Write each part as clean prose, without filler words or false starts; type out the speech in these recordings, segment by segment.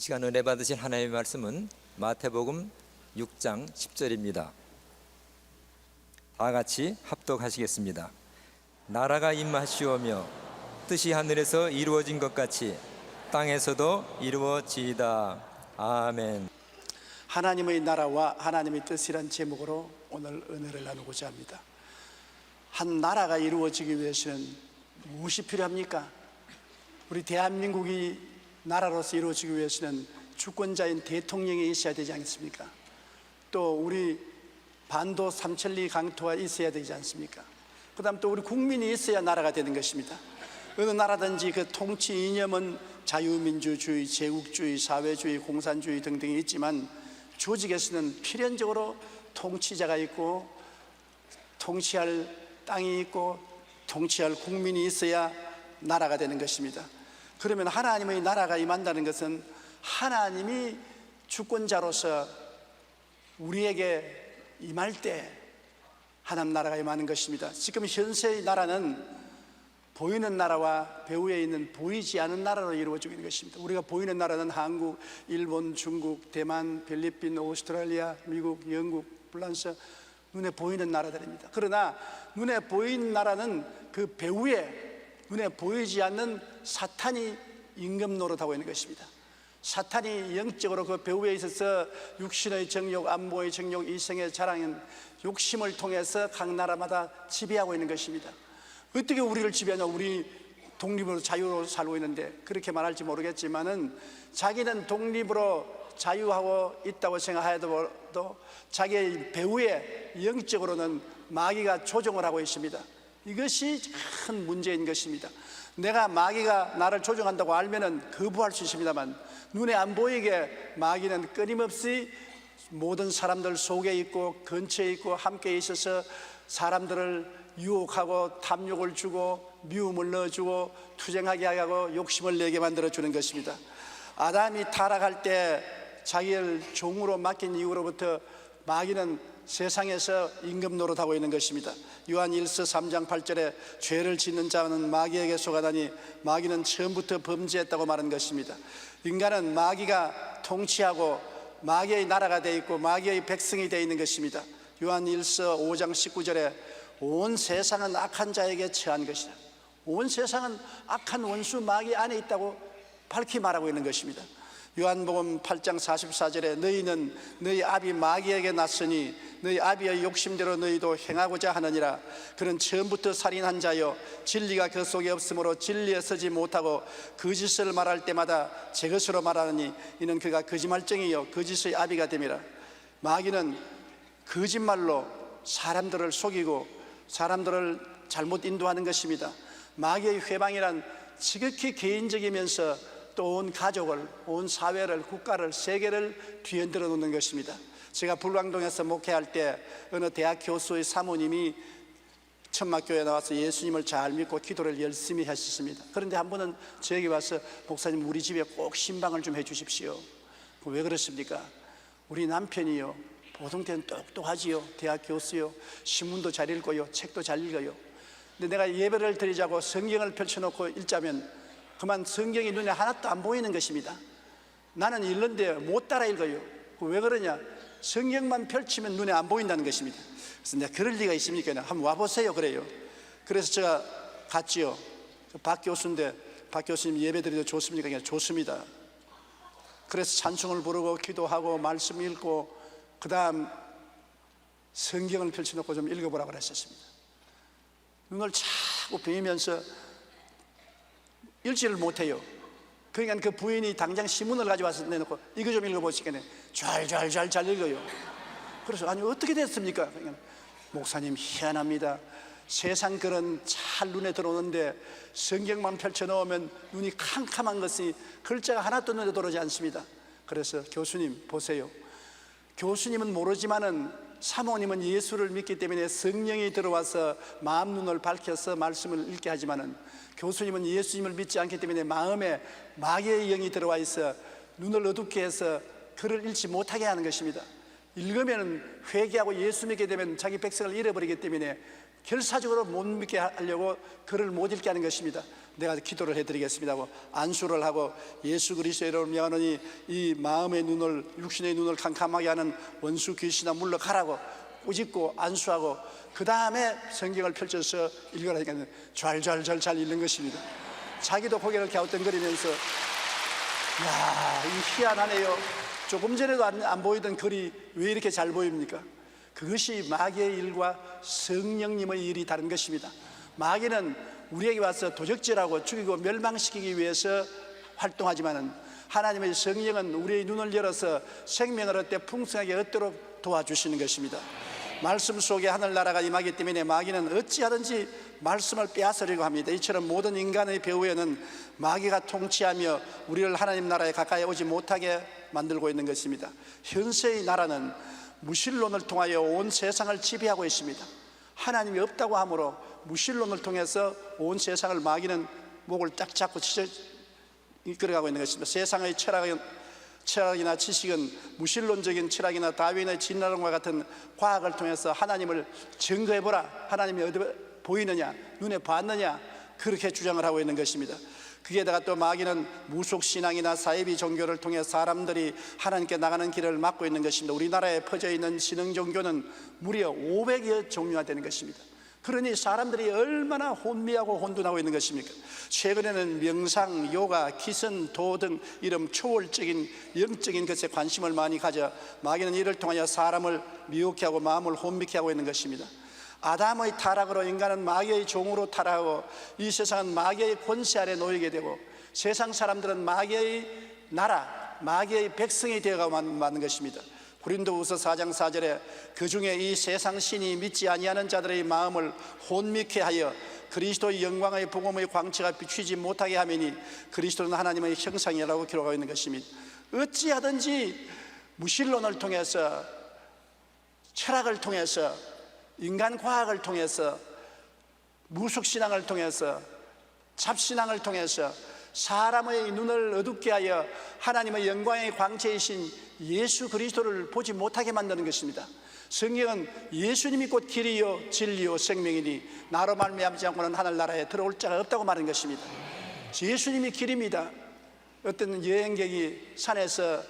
시간 은혜 받으신 하나님의 말씀은 마태복음 6장 10절입니다. 다 같이 합독하시겠습니다. 나라가 임하시오며 뜻이 하늘에서 이루어진 것 같이 땅에서도 이루어지이다. 아멘. 하나님의 나라와 하나님의 뜻이란 제목으로 오늘 은혜를 나누고자 합니다. 한 나라가 이루어지기 위해서는 무엇이 필요합니까? 우리 대한민국이 나라로서 이루어지기 위해서는 주권자인 대통령이 있어야 되지 않겠습니까? 또 우리 반도 삼천리 강토가 있어야 되지 않습니까? 그 다음 또 우리 국민이 있어야 나라가 되는 것입니다. 어느 나라든지 그 통치 이념은 자유민주주의, 제국주의, 사회주의, 공산주의 등등이 있지만 조직에서는 필연적으로 통치자가 있고 통치할 땅이 있고 통치할 국민이 있어야 나라가 되는 것입니다. 그러면 하나님의 나라가 임한다는 것은 하나님이 주권자로서 우리에게 임할 때 하나님 나라가 임하는 것입니다. 지금 현세의 나라는 보이는 나라와 배후에 있는 보이지 않은 나라로 이루어지고 있는 것입니다. 우리가 보이는 나라는 한국, 일본, 중국, 대만, 필리핀, 오스트레일리아, 미국, 영국, 프랑스, 눈에 보이는 나라들입니다. 그러나 눈에 보이는 나라는 그 배후에 눈에 보이지 않는 사탄이 임금 노릇하고 있는 것입니다. 사탄이 영적으로 그 배후에 있어서 육신의 정욕, 안모의 정욕, 이성의 자랑인 욕심을 통해서 각 나라마다 지배하고 있는 것입니다. 어떻게 우리를 지배하냐? 우리 독립으로 자유로 살고 있는데 그렇게 말할지 모르겠지만은 자기는 독립으로 자유하고 있다고 생각하여도 자기의 배후에 영적으로는 마귀가 조종을 하고 있습니다. 이것이 큰 문제인 것입니다. 내가 마귀가 나를 조종한다고 알면은 거부할 수 있습니다만 눈에 안 보이게 마귀는 끊임없이 모든 사람들 속에 있고 근처에 있고 함께 있어서 사람들을 유혹하고 탐욕을 주고 미움을 넣어주고 투쟁하게 하고 욕심을 내게 만들어주는 것입니다. 아담이 타락할 때 자기를 종으로 맡긴 이후로부터 마귀는 세상에서 임금 노릇하고 있는 것입니다. 요한 1서 3장 8절에 죄를 짓는 자는 마귀에게 속아다니 마귀는 처음부터 범죄했다고 말한 것입니다. 인간은 마귀가 통치하고 마귀의 나라가 되어 있고 마귀의 백성이 되어 있는 것입니다. 요한 1서 5장 19절에 온 세상은 악한 자에게 처한 것이다. 온 세상은 악한 원수 마귀 안에 있다고 밝히 말하고 있는 것입니다. 요한복음 8장 44절에 너희는 너희 아비 마귀에게 났으니 너희 아비의 욕심대로 너희도 행하고자 하느니라. 그는 처음부터 살인한 자요 진리가 그 속에 없으므로 진리에 서지 못하고 거짓을 말할 때마다 제 것으로 말하느니 이는 그가 거짓말쟁이요 거짓의 아비가 됨이라. 마귀는 거짓말로 사람들을 속이고 사람들을 잘못 인도하는 것입니다. 마귀의 회방이란 지극히 개인적이면서 또 온 가족을, 온 사회를, 국가를, 세계를 뒤흔들어 놓는 것입니다. 제가 불광동에서 목회할 때 어느 대학 교수의 사모님이 천막교회에 나와서 예수님을 잘 믿고 기도를 열심히 하셨습니다. 그런데 한 번은 저에게 와서 목사님 우리 집에 꼭 신방을 좀 해주십시오. 왜 그렇습니까? 우리 남편이요 보통 때는 똑똑하지요. 대학 교수요. 신문도 잘 읽고요. 책도 잘 읽어요. 근데 내가 예배를 드리자고 성경을 펼쳐놓고 읽자면 그만 성경이 눈에 하나도 안 보이는 것입니다. 나는 읽는데 못 따라 읽어요. 왜 그러냐? 성경만 펼치면 눈에 안 보인다는 것입니다. 그래서 내가 그럴 리가 있습니까? 한번 와보세요. 그래요. 그래서 제가 갔지요. 박 교수인데 박 교수님 예배 드려도 좋습니까? 그냥 좋습니다. 그래서 찬송을 부르고 기도하고 말씀 읽고 그 다음 성경을 펼쳐놓고 좀 읽어보라고 그랬었습니다. 눈을 자꾸 비면서 읽지를 못해요. 그러니까 그 부인이 당장 신문을 가져와서 내놓고 이거 좀 읽어보시겠네. 잘 읽어요. 그래서 아니 어떻게 됐습니까? 그러니까 목사님 희한합니다. 세상 글은 잘 눈에 들어오는데 성경만 펼쳐놓으면 눈이 캄캄한 것이 글자가 하나도 눈에 들어오지 않습니다. 그래서 교수님 보세요. 교수님은 모르지만은 사모님은 예수를 믿기 때문에 성령이 들어와서 마음 눈을 밝혀서 말씀을 읽게 하지만은 교수님은 예수님을 믿지 않기 때문에 마음에 마귀의 영이 들어와 있어 눈을 어둡게 해서 글을 읽지 못하게 하는 것입니다. 읽으면 회개하고 예수 믿게 되면 자기 백성을 잃어버리기 때문에 결사적으로 못 믿게 하려고 글을 못 읽게 하는 것입니다. 내가 기도를 해드리겠습니다 하고 안수를 하고 예수 그리스도의 이름으로 명하노니 이 마음의 눈을, 육신의 눈을 캄캄하게 하는 원수 귀신아 물러가라고 꾸짖고 안수하고 그 다음에 성경을 펼쳐서 읽으라니까 잘 읽는 것입니다. 자기도 고개를 갸우뚱거리면서 이야, 이 희한하네요. 조금 전에도 안 보이던 글이 왜 이렇게 잘 보입니까? 그것이 마귀의 일과 성령님의 일이 다른 것입니다. 마귀는 우리에게 와서 도적질하고 죽이고 멸망시키기 위해서 활동하지만은 하나님의 성령은 우리의 눈을 열어서 생명을 얻되 풍성하게 얻도록 도와주시는 것입니다. 말씀 속에 하늘나라가 임하기 때문에 마귀는 어찌하든지 말씀을 빼앗으려고 합니다. 이처럼 모든 인간의 배후에는 마귀가 통치하며 우리를 하나님 나라에 가까이 오지 못하게 만들고 있는 것입니다. 현세의 나라는 무신론을 통하여 온 세상을 지배하고 있습니다. 하나님이 없다고 하므로 무신론을 통해서 온 세상을 마귀는 목을 딱 잡고 이끌어가고 있는 것입니다. 세상의 철학이나 지식은 무신론적인 철학이나 다윈의 진화론과 같은 과학을 통해서 하나님을 증거해보라, 하나님이 어디 보이느냐, 눈에 봤느냐, 그렇게 주장을 하고 있는 것입니다. 거기에다가 또 마귀는 무속신앙이나 사이비 종교를 통해 사람들이 하나님께 나가는 길을 막고 있는 것입니다. 우리나라에 퍼져 있는 신흥 종교는 무려 500여 종류가 되는 것입니다. 그러니 사람들이 얼마나 혼미하고 혼돈하고 있는 것입니까? 최근에는 명상, 요가, 기선, 도 등 이런 초월적인 영적인 것에 관심을 많이 가져 마귀는 이를 통하여 사람을 미혹해 하고 마음을 혼미케 하고 있는 것입니다. 아담의 타락으로 인간은 마귀의 종으로 타락하고 이 세상은 마귀의 권세 아래 놓이게 되고 세상 사람들은 마귀의 나라, 마귀의 백성이 되어가고 마는 것입니다. 고린도후서 4장 4절에 그 중에 이 세상 신이 믿지 아니하는 자들의 마음을 혼미케 하여 그리스도의 영광의 복음의 광채가 비추지 못하게 하매니 그리스도는 하나님의 형상이라고 기록하고 있는 것입니다. 어찌하든지 무신론을 통해서, 철학을 통해서, 인간 과학을 통해서, 무속신앙을 통해서, 잡신앙을 통해서 사람의 눈을 어둡게 하여 하나님의 영광의 광채이신 예수 그리스도를 보지 못하게 만드는 것입니다. 성경은 예수님이 곧 길이요 진리요 생명이니 나로 말미암지 않고는 하늘나라에 들어올 자가 없다고 말하는 것입니다. 예수님이 길입니다. 어떤 여행객이 산에서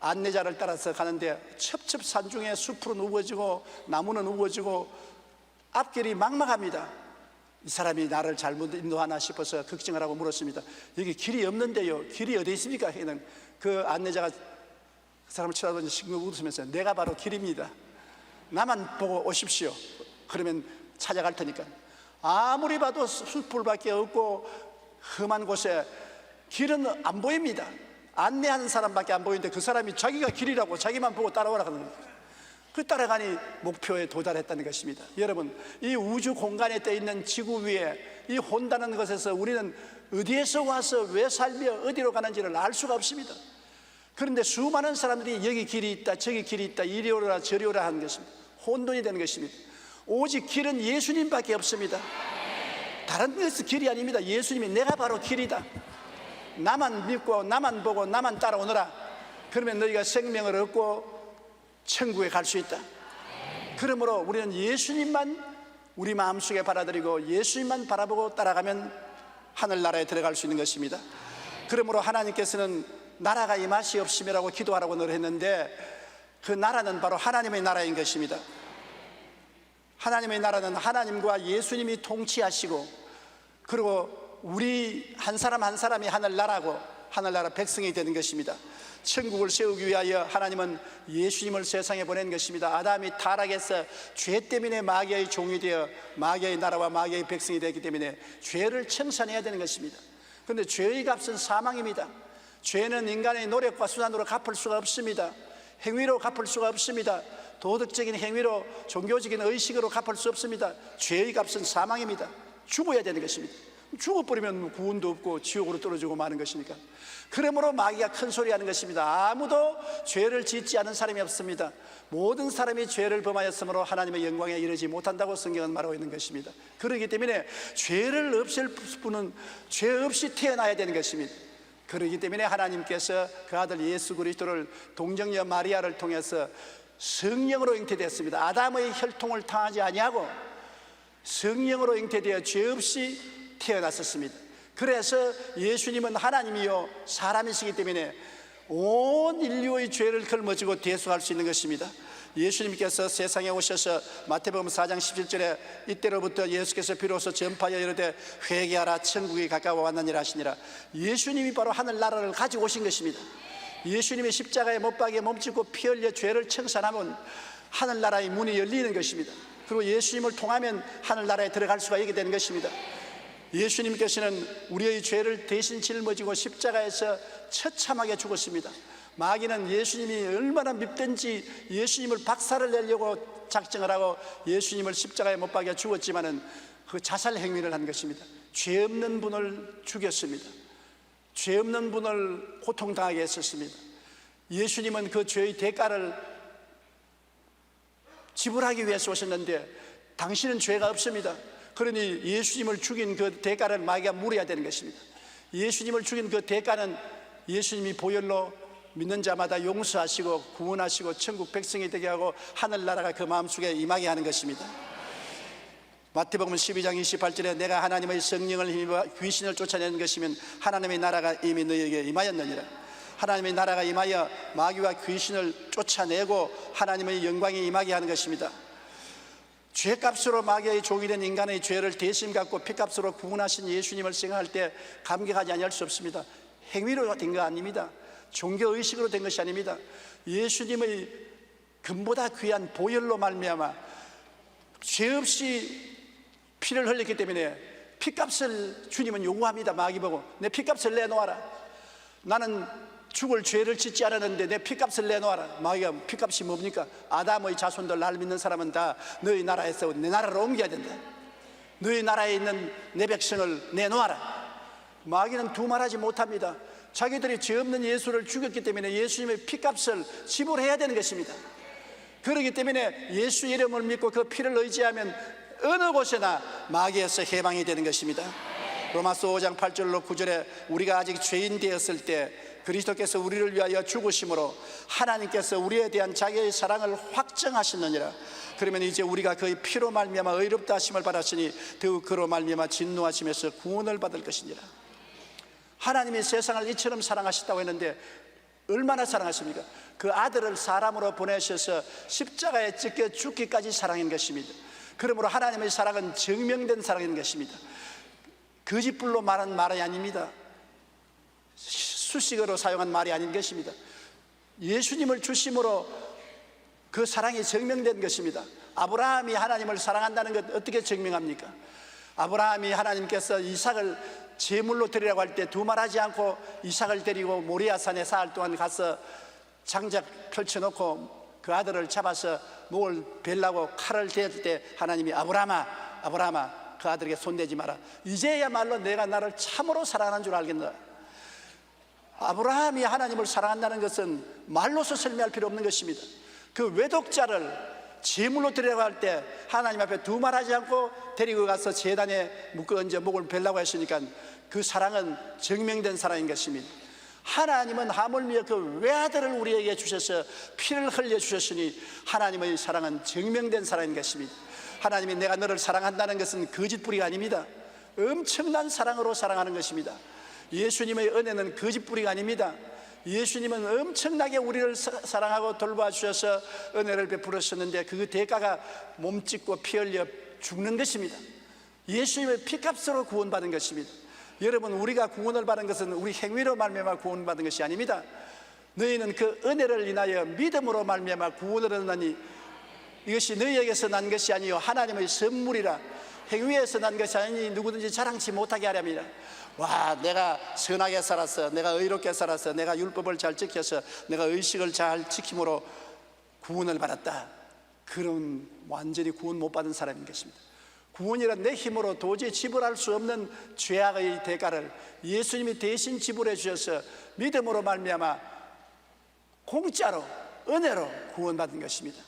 안내자를 따라서 가는데 첩첩산중에 숲은 우거지고 나무는 우거지고 앞길이 막막합니다. 이 사람이 나를 잘못 인도하나 싶어서 걱정을 하고 물었습니다. 여기 길이 없는데요, 길이 어디 있습니까? 하는 그 안내자가 그 사람을 쳐다보니 싱긋 웃으면서 내가 바로 길입니다. 나만 보고 오십시오. 그러면 찾아갈 테니까. 아무리 봐도 숲풀밖에 없고 험한 곳에 길은 안 보입니다. 안내하는 사람밖에 안 보이는데 그 사람이 자기가 길이라고 자기만 보고 따라오라 하는 겁니다. 그 따라가니 목표에 도달했다는 것입니다. 여러분, 이 우주 공간에 떠 있는 지구 위에 이 혼다는 것에서 우리는 어디에서 와서 왜 살며 어디로 가는지를 알 수가 없습니다. 그런데 수많은 사람들이 여기 길이 있다, 저기 길이 있다, 이리 오라 저리 오라 하는 것입니다. 혼돈이 되는 것입니다. 오직 길은 예수님밖에 없습니다. 다른 것은 길이 아닙니다. 예수님이 내가 바로 길이다. 나만 믿고 나만 보고 나만 따라오너라. 그러면 너희가 생명을 얻고 천국에 갈 수 있다. 그러므로 우리는 예수님만 우리 마음속에 받아들이고 예수님만 바라보고 따라가면 하늘나라에 들어갈 수 있는 것입니다. 그러므로 하나님께서는 나라가 임하시옵심이라고 기도하라고 늘 했는데 그 나라는 바로 하나님의 나라인 것입니다. 하나님의 나라는 하나님과 예수님이 통치하시고 그리고 우리 한 사람 한 사람이 하늘나라고 하늘나라 백성이 되는 것입니다. 천국을 세우기 위하여 하나님은 예수님을 세상에 보낸 것입니다. 아담이 타락해서 죄 때문에 마귀의 종이 되어 마귀의 나라와 마귀의 백성이 되기 때문에 죄를 청산해야 되는 것입니다. 그런데 죄의 값은 사망입니다. 죄는 인간의 노력과 수단으로 갚을 수가 없습니다. 행위로 갚을 수가 없습니다. 도덕적인 행위로 종교적인 의식으로 갚을 수 없습니다. 죄의 값은 사망입니다. 죽어야 되는 것입니다. 죽어버리면 구원도 없고 지옥으로 떨어지고 마는 것이니까. 그러므로 마귀가 큰 소리하는 것입니다. 아무도 죄를 짓지 않은 사람이 없습니다. 모든 사람이 죄를 범하였으므로 하나님의 영광에 이르지 못한다고 성경은 말하고 있는 것입니다. 그렇기 때문에 죄를 없앨 분은 죄 없이 태어나야 되는 것입니다. 그렇기 때문에 하나님께서 그 아들 예수 그리스도를 동정녀 마리아를 통해서 성령으로 잉태됐습니다. 아담의 혈통을 당하지 아니하고 성령으로 잉태되어 죄 없이 태어났었습니다. 그래서 예수님은 하나님이요 사람이시기 때문에 온 인류의 죄를 걸머지고 대속할 수 있는 것입니다. 예수님께서 세상에 오셔서 마태복음 4장 17절에 이때로부터 예수께서 비로소 전파하여 이르되 회개하라 천국이 가까워 왔느니라 하시니라. 예수님이 바로 하늘나라를 가지고 오신 것입니다. 예수님이 십자가에 못 박에 몸짓고 피 흘려 죄를 청산하면 하늘나라의 문이 열리는 것입니다. 그리고 예수님을 통하면 하늘나라에 들어갈 수가 있게 되는 것입니다. 예수님께서는 우리의 죄를 대신 짊어지고 십자가에서 처참하게 죽었습니다. 마귀는 예수님이 얼마나 밉든지 예수님을 박살을 내려고 작정을 하고 예수님을 십자가에 못 박여 죽었지만은 그 자살 행위를 한 것입니다. 죄 없는 분을 죽였습니다. 죄 없는 분을 고통당하게 했었습니다. 예수님은 그 죄의 대가를 지불하기 위해서 오셨는데 당신은 죄가 없습니다. 그러니 예수님을 죽인 그 대가를 마귀가 물어야 되는 것입니다. 예수님을 죽인 그 대가는 예수님이 보혈로 믿는 자마다 용서하시고 구원하시고 천국 백성이 되게 하고 하늘나라가 그 마음속에 임하게 하는 것입니다. 마태복음 12장 28절에 내가 하나님의 성령을 힘입어 귀신을 쫓아내는 것이면 하나님의 나라가 이미 너희에게 임하였느니라. 하나님의 나라가 임하여 마귀와 귀신을 쫓아내고 하나님의 영광이 임하게 하는 것입니다. 죄값으로 마귀의 종이 된 인간의 죄를 대신 갖고 피값으로 구원하신 예수님을 생각할 때 감격하지 아니할 수 없습니다. 행위로 된 거 아닙니다. 종교의식으로 된 것이 아닙니다. 예수님의 금보다 귀한 보혈로 말미암아 죄 없이 피를 흘렸기 때문에 피값을 주님은 요구합니다. 마귀 보고 내 피값을 내놓아라. 나는 죽을 죄를 짓지 않았는데 내 피값을 내놓아라. 마귀가 피값이 뭡니까? 아담의 자손들 날 믿는 사람은 다 너희 나라에서 내 나라로 옮겨야 된다. 너희 나라에 있는 내 백성을 내놓아라. 마귀는 두말하지 못합니다. 자기들이 죄 없는 예수를 죽였기 때문에 예수님의 피값을 지불해야 되는 것입니다. 그렇기 때문에 예수 이름을 믿고 그 피를 의지하면 어느 곳에나 마귀에서 해방이 되는 것입니다. 로마서 5장 8절로 9절에 우리가 아직 죄인 되었을 때 그리스도께서 우리를 위하여 죽으심으로 하나님께서 우리에 대한 자기의 사랑을 확정하셨느니라. 그러면 이제 우리가 그의 피로 말미암아 의롭다 하심을 받았으니 더욱 그로 말미암아 진노하심에서 구원을 받을 것이니라. 하나님이 세상을 이처럼 사랑하셨다고 했는데 얼마나 사랑하십니까? 그 아들을 사람으로 보내셔서 십자가에 찢겨 죽기까지 사랑한 것입니다. 그러므로 하나님의 사랑은 증명된 사랑인 것입니다. 거짓불로 말한 말이 아닙니다. 수식어로 사용한 말이 아닌 것입니다. 예수님을 주심으로 그 사랑이 증명된 것입니다. 아브라함이 하나님을 사랑한다는 것 어떻게 증명합니까? 아브라함이 하나님께서 이삭을 제물로 드리라고 할 때 두말하지 않고 이삭을 데리고 모리아산에 사흘 동안 가서 장작 펼쳐놓고 그 아들을 잡아서 목을 베려고 칼을 댈 때 하나님이 아브라함아 아브라함아 그 아들에게 손대지 마라. 이제야말로 내가 나를 참으로 사랑하는 줄 알겠노라. 아브라함이 하나님을 사랑한다는 것은 말로서 설명할 필요 없는 것입니다. 그 외독자를 제물로 드리라고 할 때 하나님 앞에 두말하지 않고 데리고 가서 제단에 묶어 얹어 목을 베려고 했으니까 그 사랑은 증명된 사랑인 것입니다. 하나님은 하물며 그 외아들을 우리에게 주셔서 피를 흘려 주셨으니 하나님의 사랑은 증명된 사랑인 것입니다. 하나님이 내가 너를 사랑한다는 것은 거짓부리가 아닙니다. 엄청난 사랑으로 사랑하는 것입니다. 예수님의 은혜는 거짓부리가 아닙니다. 예수님은 엄청나게 우리를 사랑하고 돌봐 주셔서 은혜를 베풀으셨는데 그 대가가 몸짓고 피 흘려 죽는 것입니다. 예수님의 피값으로 구원받은 것입니다. 여러분, 우리가 구원을 받은 것은 우리 행위로 말미암아 구원받은 것이 아닙니다. 너희는 그 은혜를 인하여 믿음으로 말미암아 구원을 얻으니 이것이 너희에게서 난 것이 아니요 하나님의 선물이라. 행위에서 난 것이 아니니 누구든지 자랑치 못하게 하렵니다. 와, 내가 선하게 살았어, 내가 의롭게 살았어, 내가 율법을 잘 지켜서 내가 의식을 잘 지킴으로 구원을 받았다. 그런 완전히 구원 못 받은 사람인 것입니다. 구원이란 내 힘으로 도저히 지불할 수 없는 죄악의 대가를 예수님이 대신 지불해 주셔서 믿음으로 말미암아 공짜로 은혜로 구원받은 것입니다.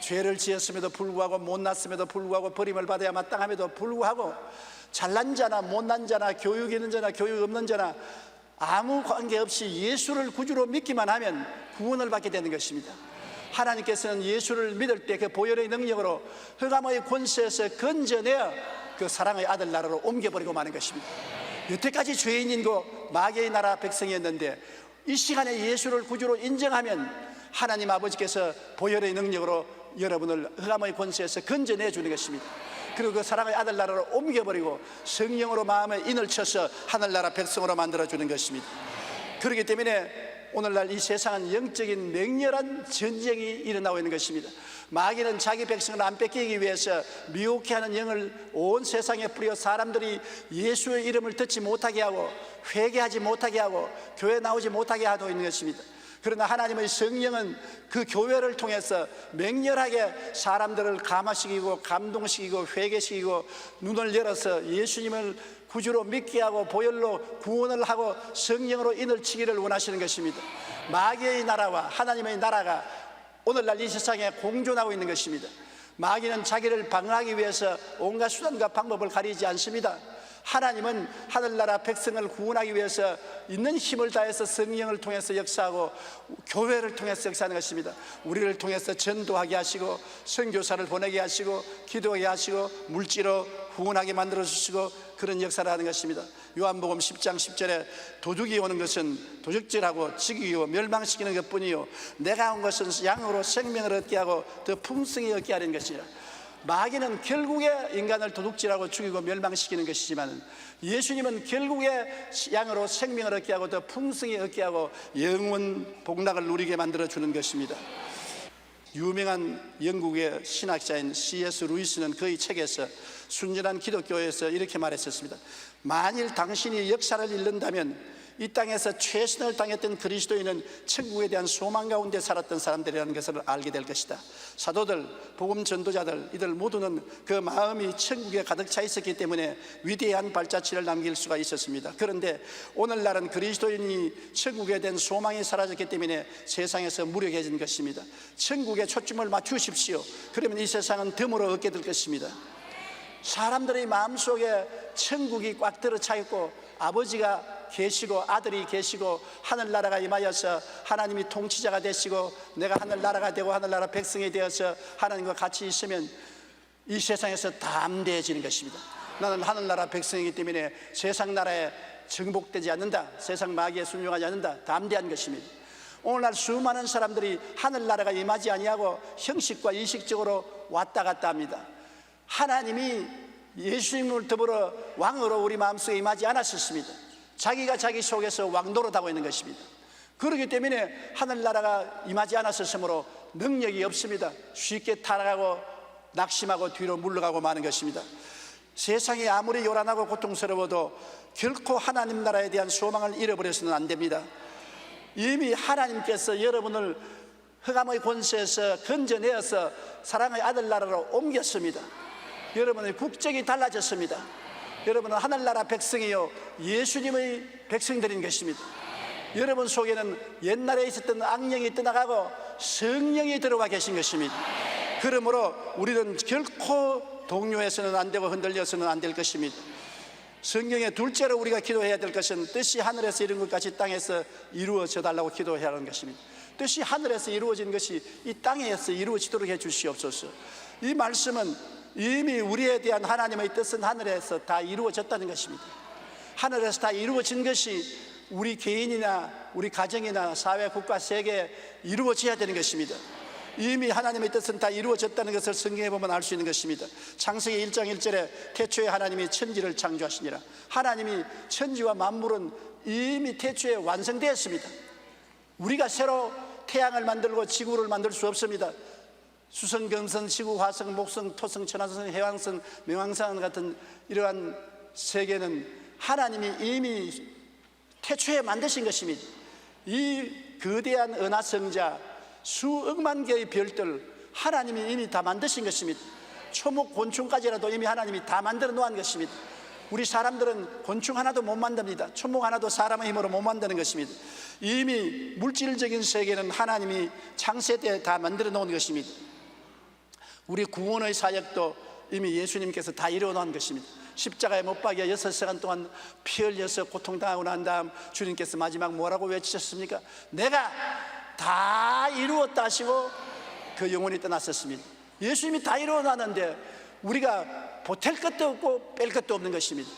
죄를 지었음에도 불구하고 못났음에도 불구하고 버림을 받아야 마땅함에도 불구하고 잘난 자나 못난 자나 교육 있는 자나 교육 없는 자나 아무 관계없이 예수를 구주로 믿기만 하면 구원을 받게 되는 것입니다. 하나님께서는 예수를 믿을 때 그 보혈의 능력으로 흑암의 권세에서 건져내어 그 사랑의 아들 나라로 옮겨버리고 마는 것입니다. 여태까지 죄인인 그 마귀의 나라 백성이었는데 이 시간에 예수를 구주로 인정하면 하나님 아버지께서 보혈의 능력으로 여러분을 흑암의 권세에서 건져내 주는 것입니다. 그리고 그 사랑의 아들 나라로 옮겨버리고 성령으로 마음에 인을 쳐서 하늘나라 백성으로 만들어주는 것입니다. 그렇기 때문에 오늘날 이 세상은 영적인 맹렬한 전쟁이 일어나고 있는 것입니다. 마귀는 자기 백성을 안 뺏기기 위해서 미혹해 하는 영을 온 세상에 뿌려 사람들이 예수의 이름을 듣지 못하게 하고 회개하지 못하게 하고 교회 나오지 못하게 하고 있는 것입니다. 그러나 하나님의 성령은 그 교회를 통해서 맹렬하게 사람들을 감화시키고 감동시키고 회개시키고 눈을 열어서 예수님을 구주로 믿게 하고 보혈로 구원을 하고 성령으로 인을 치기를 원하시는 것입니다. 마귀의 나라와 하나님의 나라가 오늘날 이 세상에 공존하고 있는 것입니다. 마귀는 자기를 방어하기 위해서 온갖 수단과 방법을 가리지 않습니다. 하나님은 하늘나라 백성을 구원하기 위해서 있는 힘을 다해서 성령을 통해서 역사하고 교회를 통해서 역사하는 것입니다. 우리를 통해서 전도하게 하시고 선교사를 보내게 하시고 기도하게 하시고 물질로 구원하게 만들어 주시고 그런 역사를 하는 것입니다. 요한복음 10장 10절에 도둑이 오는 것은 도적질하고 죽이고 멸망시키는 것뿐이요 내가 온 것은 양으로 생명을 얻게 하고 더 풍성히 얻게 하려는 것이라. 마귀는 결국에 인간을 도둑질하고 죽이고 멸망시키는 것이지만 예수님은 결국에 양으로 생명을 얻게 하고 더 풍성히 얻게 하고 영원 복락을 누리게 만들어주는 것입니다. 유명한 영국의 신학자인 C.S. 루이스는 그의 책에서 순전한 기독교에서 이렇게 말했었습니다. 만일 당신이 역사를 읽는다면 이 땅에서 최선을 당했던 그리스도인은 천국에 대한 소망 가운데 살았던 사람들이라는 것을 알게 될 것이다. 사도들, 복음 전도자들 이들 모두는 그 마음이 천국에 가득 차 있었기 때문에 위대한 발자취를 남길 수가 있었습니다. 그런데 오늘날은 그리스도인이 천국에 대한 소망이 사라졌기 때문에 세상에서 무력해진 것입니다. 천국에 초점을 맞추십시오. 그러면 이 세상은 덤으로 얻게 될 것입니다. 사람들의 마음속에 천국이 꽉 들어 차 있고 아버지가 계시고 아들이 계시고 하늘나라가 임하여서 하나님이 통치자가 되시고 내가 하늘나라가 되고 하늘나라 백성이 되어서 하나님과 같이 있으면 이 세상에서 담대해지는 것입니다. 나는 하늘나라 백성이기 때문에 세상 나라에 정복되지 않는다, 세상 마귀에 순종하지 않는다, 담대한 것입니다. 오늘날 수많은 사람들이 하늘나라가 임하지 아니하고 형식과 이식적으로 왔다 갔다 합니다. 하나님이 예수님을 더불어 왕으로 우리 마음속에 임하지 않았었습니다. 자기가 자기 속에서 왕노릇하고 있는 것입니다. 그렇기 때문에 하늘나라가 임하지 않았었으므로 능력이 없습니다. 쉽게 타락하고 낙심하고 뒤로 물러가고 마는 것입니다. 세상이 아무리 요란하고 고통스러워도 결코 하나님 나라에 대한 소망을 잃어버려서는 안 됩니다. 이미 하나님께서 여러분을 흑암의 권세에서 건져내어서 사랑의 아들 나라로 옮겼습니다. 여러분의 국적이 달라졌습니다. 여러분은 하늘나라 백성이요 예수님의 백성들인 것입니다. 여러분 속에는 옛날에 있었던 악령이 떠나가고 성령이 들어가 계신 것입니다. 그러므로 우리는 결코 동요해서는 안 되고 흔들려서는 안 될 것입니다. 성경의 둘째로 우리가 기도해야 될 것은 뜻이 하늘에서 이룬 것 같이 땅에서 이루어져 달라고 기도해야 하는 것입니다. 뜻이 하늘에서 이루어진 것이 이 땅에서 이루어지도록 해 주시옵소서. 이 말씀은 이미 우리에 대한 하나님의 뜻은 하늘에서 다 이루어졌다는 것입니다. 하늘에서 다 이루어진 것이 우리 개인이나 우리 가정이나 사회, 국가, 세계에 이루어져야 되는 것입니다. 이미 하나님의 뜻은 다 이루어졌다는 것을 성경에 보면 알 수 있는 것입니다. 창세기 1장 1절에 태초에 하나님이 천지를 창조하시니라. 하나님이 천지와 만물은 이미 태초에 완성되었습니다. 우리가 새로 태양을 만들고 지구를 만들 수 없습니다. 수성, 금성, 지구, 화성, 목성, 토성, 천왕성, 해왕성,冥왕성 같은 이러한 세계는 하나님이 이미 태초에 만드신 것입니다. 이 거대한 은하성자 수억만 개의 별들 하나님이 이미 다 만드신 것입니다. 초목 곤충까지라도 이미 하나님이 다 만들어 놓은 것입니다. 우리 사람들은 곤충 하나도 못 만듭니다. 초목 하나도 사람의 힘으로 못 만드는 것입니다. 이미 물질적인 세계는 하나님이 창세 때 다 만들어 놓은 것입니다. 우리 구원의 사역도 이미 예수님께서 다 이루어 놓은 것입니다. 십자가에 못 박여 6시간 동안 피 흘려서 고통당하고 난 다음 주님께서 마지막 뭐라고 외치셨습니까? 내가 다 이루었다 하시고 그 영혼이 떠났었습니다. 예수님이 다 이루어놨는데 우리가 보탤 것도 없고 뺄 것도 없는 것입니다.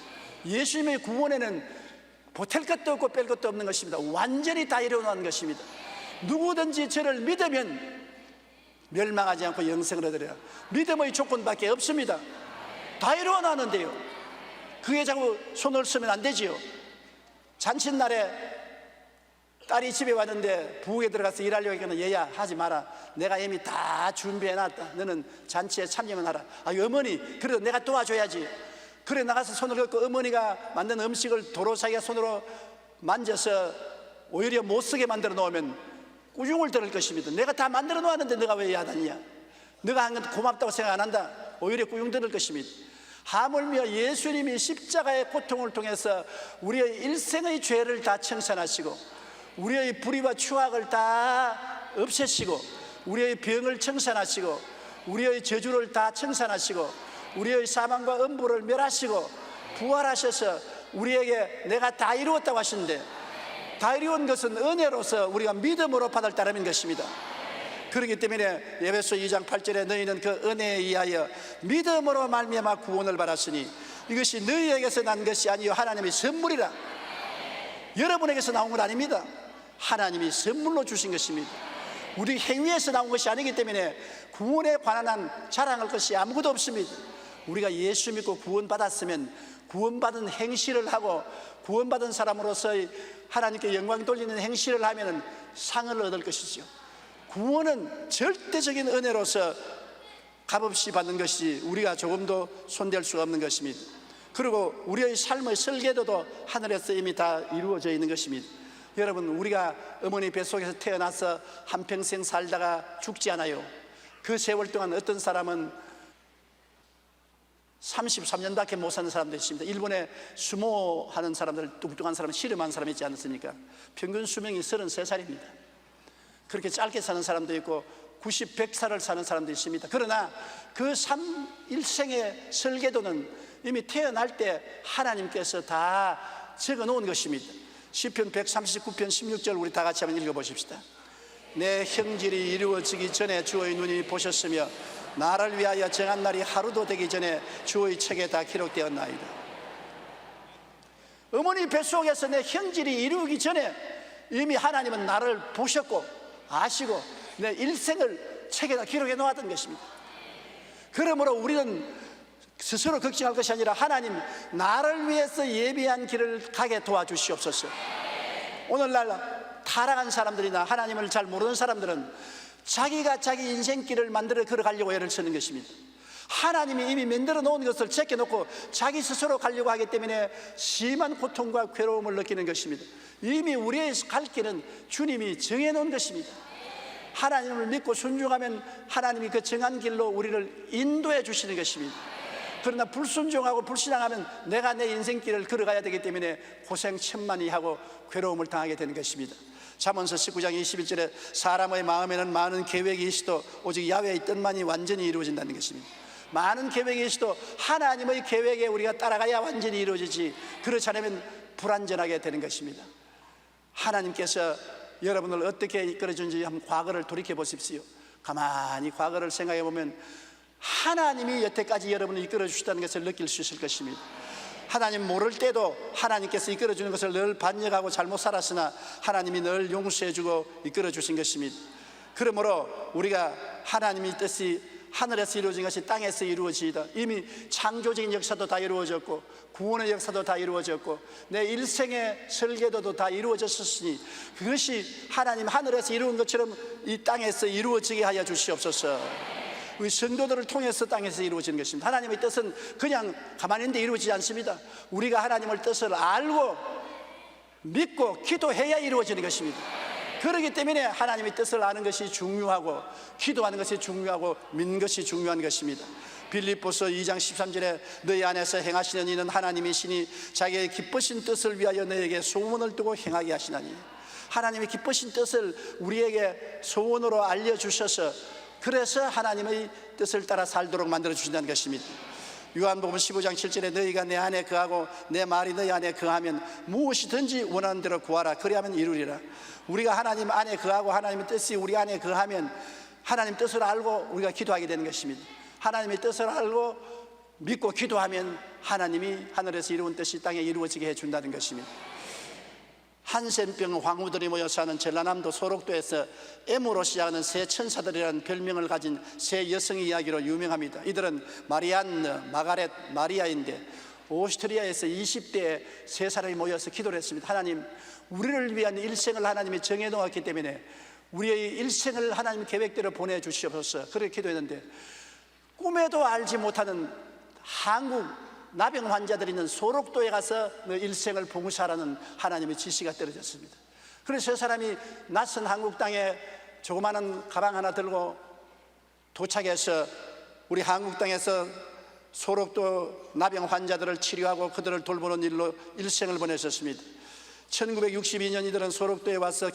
예수님의 구원에는 보탤 것도 없고 뺄 것도 없는 것입니다. 완전히 다 이루어놓은 것입니다. 누구든지 저를 믿으면 멸망하지 않고 영생을 얻으리라. 믿음의 조건밖에 없습니다. 다 이루어놨는데요, 그게 자꾸 손을 쓰면 안 되지요. 잔칫날에 딸이 집에 왔는데 부엌에 들어가서 일하려고 하니까 얘야 하지 마라, 내가 이미 다 준비해놨다, 너는 잔치에 참여만 하라. 아, 어머니 그래도 내가 도와줘야지. 그래 나가서 손을 걷고 어머니가 만든 음식을 도로 자기가 손으로 만져서 오히려 못 쓰게 만들어 놓으면 꾸중을 들을 것입니다. 내가 다 만들어 놓았는데 너가 왜 야단이야? 너가 한 건 고맙다고 생각 안 한다? 오히려 꾸중 들을 것입니다. 하물며 예수님이 십자가의 고통을 통해서 우리의 일생의 죄를 다 청산하시고 우리의 불의와 추악을 다 없애시고 우리의 병을 청산하시고 우리의 저주를 다 청산하시고 우리의 사망과 음부를 멸하시고 부활하셔서 우리에게 내가 다 이루었다고 하시는데, 다 이루은 것은 은혜로서 우리가 믿음으로 받을 따름인 것입니다. 그렇기 때문에 에베소 2장 8절에 너희는 그 은혜에 의하여 믿음으로 말미암아 구원을 받았으니 이것이 너희에게서 난 것이 아니요 하나님의 선물이라. 여러분에게서 나온 건 아닙니다. 하나님이 선물로 주신 것입니다. 우리 행위에서 나온 것이 아니기 때문에 구원에 관한 자랑할 것이 아무것도 없습니다. 우리가 예수 믿고 구원받았으면 구원받은 행실을 하고 구원받은 사람으로서 하나님께 영광 돌리는 행실을 하면 상을 얻을 것이죠. 구원은 절대적인 은혜로서 값없이 받는 것이 우리가 조금도 손댈 수 없는 것입니다. 그리고 우리의 삶의 설계도도 하늘에서 이미 다 이루어져 있는 것입니다. 여러분, 우리가 어머니 뱃속에서 태어나서 한평생 살다가 죽지 않아요. 그 세월 동안 어떤 사람은 33년밖에 못 사는 사람도 있습니다. 일본에 수모하는 사람들, 뚱뚱한 사람, 씨름한 사람이 있지 않습니까? 평균 수명이 33살입니다. 그렇게 짧게 사는 사람도 있고 90, 100살을 사는 사람도 있습니다. 그러나 그 일생의 설계도는 이미 태어날 때 하나님께서 다 적어 놓은 것입니다. 시편 139편 16절 우리 다 같이 한번 읽어보십시다. 내 형질이 이루어지기 전에 주의 눈이 보셨으며 나를 위하여 정한 날이 하루도 되기 전에 주의 책에 다 기록되었나이다. 어머니 뱃속에서 내 형질이 이루기 전에 이미 하나님은 나를 보셨고 아시고 내 일생을 책에다 기록해 놓았던 것입니다. 그러므로 우리는 스스로 걱정할 것이 아니라 하나님, 나를 위해서 예비한 길을 가게 도와주시옵소서. 오늘날 타락한 사람들이나 하나님을 잘 모르는 사람들은 자기가 자기 인생길을 만들어 걸어가려고 애를 쓰는 것입니다. 하나님이 이미 만들어 놓은 것을 제껴놓고 자기 스스로 가려고 하기 때문에 심한 고통과 괴로움을 느끼는 것입니다. 이미 우리의 갈 길은 주님이 정해놓은 것입니다. 하나님을 믿고 순종하면 하나님이 그 정한 길로 우리를 인도해 주시는 것입니다. 그러나 불순종하고 불신앙하면 내가 내 인생길을 걸어가야 되기 때문에 고생 천만이 하고 괴로움을 당하게 되는 것입니다. 잠언서 19장 21절에 사람의 마음에는 많은 계획이 있어도 오직 야훼의 뜻만이 완전히 이루어진다는 것입니다. 많은 계획이 있어도 하나님의 계획에 우리가 따라가야 완전히 이루어지지, 그렇지 않으면 불완전하게 되는 것입니다. 하나님께서 여러분을 어떻게 이끌어준지 한번 과거를 돌이켜 보십시오. 가만히 과거를 생각해 보면 하나님이 여태까지 여러분을 이끌어 주시다는 것을 느낄 수 있을 것입니다. 하나님 모를 때도 하나님께서 이끌어 주는 것을 늘 반역하고 잘못 살았으나 하나님이 늘 용서해 주고 이끌어 주신 것입니다. 그러므로 우리가 하나님의 뜻이 하늘에서 이루어진 것이 땅에서 이루어지이다. 이미 창조적인 역사도 다 이루어졌고 구원의 역사도 다 이루어졌고 내 일생의 설계도도 다 이루어졌으니 그것이 하나님 하늘에서 이루은 것처럼 이 땅에서 이루어지게 하여 주시옵소서. 우리 성도들을 통해서 땅에서 이루어지는 것입니다. 하나님의 뜻은 그냥 가만히 있는데 이루어지지 않습니다. 우리가 하나님의 뜻을 알고 믿고 기도해야 이루어지는 것입니다. 그렇기 때문에 하나님의 뜻을 아는 것이 중요하고 기도하는 것이 중요하고 믿는 것이 중요한 것입니다. 빌립보서 2장 13절에 너희 안에서 행하시는 이는 하나님이시니 자기의 기쁘신 뜻을 위하여 너에게 소원을 두고 행하게 하시나니, 하나님의 기쁘신 뜻을 우리에게 소원으로 알려주셔서 그래서 하나님의 뜻을 따라 살도록 만들어 주신다는 것입니다. 요한복음 15장 7절에 너희가 내 안에 거하고 내 말이 너희 안에 거하면 무엇이든지 원하는 대로 구하라 그리하면 이루리라. 우리가 하나님 안에 거하고 하나님의 뜻이 우리 안에 거하면 하나님 뜻을 알고 우리가 기도하게 되는 것입니다. 하나님의 뜻을 알고 믿고 기도하면 하나님이 하늘에서 이루은 뜻이 땅에 이루어지게 해준다는 것입니다. 한센병 황후들이 모여 사는 전라남도 소록도에서 M으로 시작하는 새 천사들이라는 별명을 가진 새 여성 이야기로 유명합니다. 이들은 마리안느, 마가렛, 마리아인데 오스트리아에서 20대에 세 사람이 모여서 기도를 했습니다. 하나님, 우리를 위한 일생을 하나님이 정해놓았기 때문에 우리의 일생을 하나님 계획대로 보내주시옵소서. 그렇게 기도했는데 꿈에도 알지 못하는 한국 나병 환자들이 있는 소록도에 가서 일생을 봉사하라는 하나님의 지시가 떨어졌습니다. 그래서 저 사람이 낯선 한국 땅에 조그마한 가방 하나 들고 도착해서 우리 한국 땅에서 소록도 나병 환자들을 치료하고 그들을 돌보는 일로 일생을 보내셨습니다. 1962년 이들은 소록도에 와서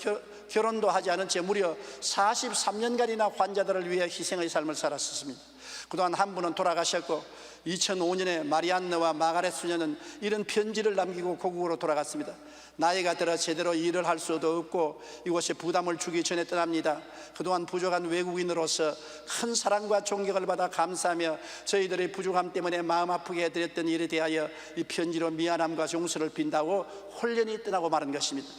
결혼도 하지 않은 채 무려 43년간이나 환자들을 위해 희생의 삶을 살았습니다. 그동안 한 분은 돌아가셨고 2005년에 마리안느와 마가렛 수녀는 이런 편지를 남기고 고국으로 돌아갔습니다. 나이가 들어 제대로 일을 할 수도 없고 이곳에 부담을 주기 전에 떠납니다. 그동안 부족한 외국인으로서 큰 사랑과 존경을 받아 감사하며 저희들의 부족함 때문에 마음 아프게 해드렸던 일에 대하여 이 편지로 미안함과 용서를 빈다고 홀연히 떠나고 마는 것입니다.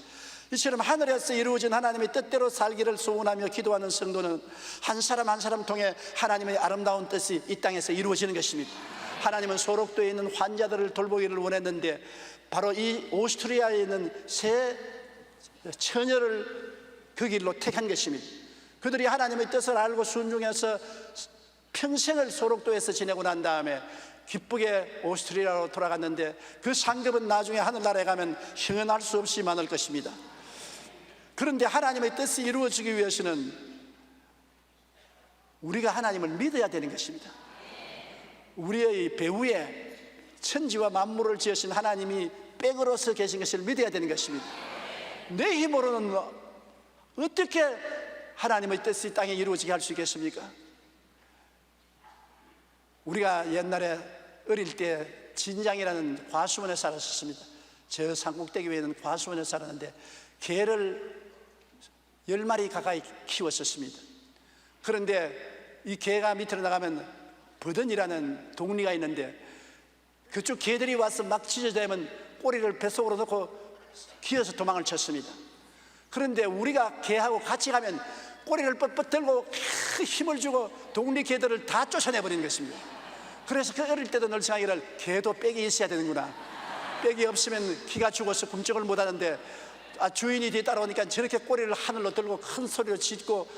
이처럼 하늘에서 이루어진 하나님의 뜻대로 살기를 소원하며 기도하는 성도는 한 사람 한 사람 통해 하나님의 아름다운 뜻이 이 땅에서 이루어지는 것입니다. 하나님은 소록도에 있는 환자들을 돌보기를 원했는데 바로 이 오스트리아에 있는 세 처녀를 그 길로 택한 것입니다. 그들이 하나님의 뜻을 알고 순종해서 평생을 소록도에서 지내고 난 다음에 기쁘게 오스트리아로 돌아갔는데 그 상급은 나중에 하늘나라에 가면 형언할 수 없이 많을 것입니다. 그런데 하나님의 뜻이 이루어지기 위해서는 우리가 하나님을 믿어야 되는 것입니다. 우리의 배후에 천지와 만물을 지으신 하나님이 백으로서 계신 것을 믿어야 되는 것입니다. 내 힘으로는 어떻게 하나님의 뜻이 땅에 이루어지게 할 수 있겠습니까? 우리가 옛날에 어릴 때 진장이라는 과수원에 살았었습니다. 저 산꼭대기 위에는 과수원에 살았는데 개를 10마리 가까이 키웠었습니다. 그런데 이 개가 밑으로 나가면 버든이라는 동리가 있는데 그쪽 개들이 와서 막 짖어대면 꼬리를 뱃속으로 넣고 기어서 도망을 쳤습니다. 그런데 우리가 개하고 같이 가면 꼬리를 뻣뻣 들고 힘을 주고 동리 개들을 다 쫓아내버리는 것입니다. 그래서 그 어릴 때도 늘 생각하기를 개도 빽이 있어야 되는구나. 빽이 없으면 기가 죽어서 굶쩍을 못하는데 주인이 뒤에 따라오니까 저렇게 꼬리를 하늘로 들고 큰 소리로 짖고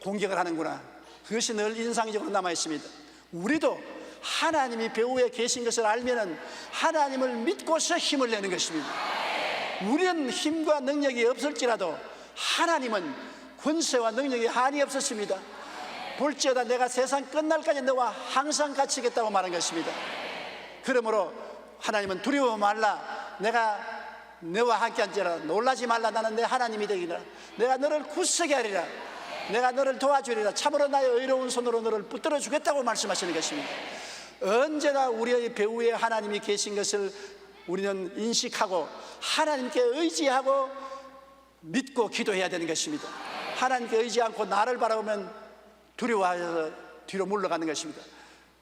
공격을 하는구나. 그것이 늘 인상적으로 남아있습니다. 우리도 하나님이 배후에 계신 것을 알면은 하나님을 믿고서 힘을 내는 것입니다. 우리는 힘과 능력이 없을지라도 하나님은 권세와 능력이 한이 없었습니다. 볼지어다 내가 세상 끝날까지 너와 항상 같이 있겠다고 말한 것입니다. 그러므로 하나님은 두려워 말라. 내가 너와 함께 한지라. 놀라지 말라. 나는 내 하나님이 되리라. 내가 너를 굳세게 하리라. 내가 너를 도와주리라. 참으로 나의 의로운 손으로 너를 붙들어 주겠다고 말씀하시는 것입니다. 언제나 우리의 배후에 하나님이 계신 것을 우리는 인식하고 하나님께 의지하고 믿고 기도해야 되는 것입니다. 하나님께 의지 않고 나를 바라보면 두려워해서 뒤로 물러가는 것입니다.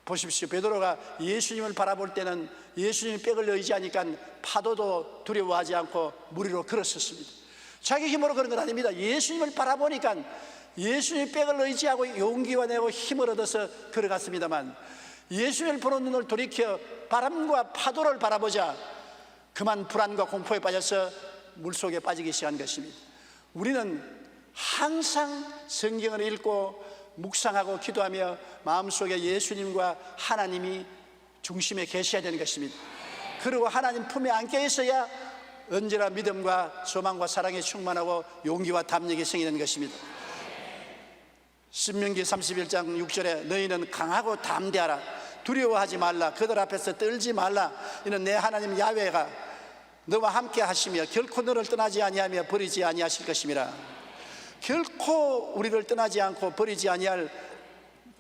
보십시오. 베드로가 예수님을 바라볼 때는 예수님의 백을 의지하니까 파도도 두려워하지 않고 물 위로 걸었었습니다. 자기 힘으로 그런 건 아닙니다. 예수님을 바라보니까 예수님의 백을 의지하고 용기와 내고 힘을 얻어서 걸어갔습니다만 예수님을 보는 눈을 돌이켜 바람과 파도를 바라보자 그만 불안과 공포에 빠져서 물속에 빠지기 시작한 것입니다. 우리는 항상 성경을 읽고 묵상하고 기도하며 마음속에 예수님과 하나님이 중심에 계셔야 되는 것입니다. 그리고 하나님 품에 안겨 있어야 언제나 믿음과 소망과 사랑에 충만하고 용기와 담력이 생기는 것입니다. 신명기 31장 6절에 너희는 강하고 담대하라. 두려워하지 말라. 그들 앞에서 떨지 말라. 이는 내 하나님 야훼가 너와 함께 하시며 결코 너를 떠나지 아니하며 버리지 아니하실 것임이라. 결코 우리를 떠나지 않고 버리지 아니할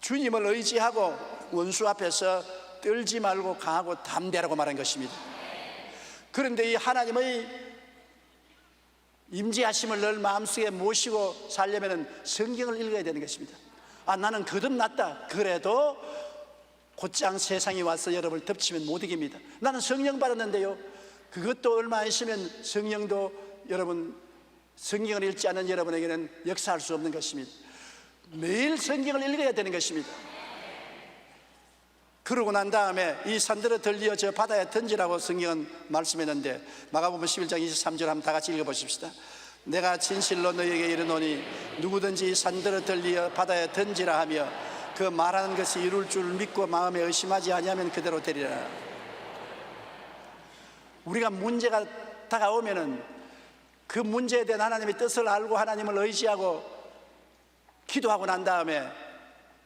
주님을 의지하고 원수 앞에서 떨지 말고 강하고 담대하라고 말한 것입니다. 그런데 이 하나님의 임재하심을 늘 마음속에 모시고 살려면 성경을 읽어야 되는 것입니다. 나는 거듭났다. 그래도 곧장 세상이 와서 여러분을 덮치면 못 이깁니다. 나는 성령 받았는데요. 그것도 얼마 안 있으면 성령도 여러분, 성경을 읽지 않은 여러분에게는 역사할 수 없는 것입니다. 매일 성경을 읽어야 되는 것입니다. 그러고 난 다음에 이 산들을 들리어 저 바다에 던지라고 성경은 말씀했는데, 마가복음 11장 23절 한번 다 같이 읽어보십시다. 내가 진실로 너희에게 이르노니 누구든지 이 산들을 들리어 바다에 던지라 하며 그 말하는 것이 이룰 줄 믿고 마음에 의심하지 아니하면 그대로 되리라. 우리가 문제가 다가오면은 그 문제에 대한 하나님의 뜻을 알고 하나님을 의지하고 기도하고 난 다음에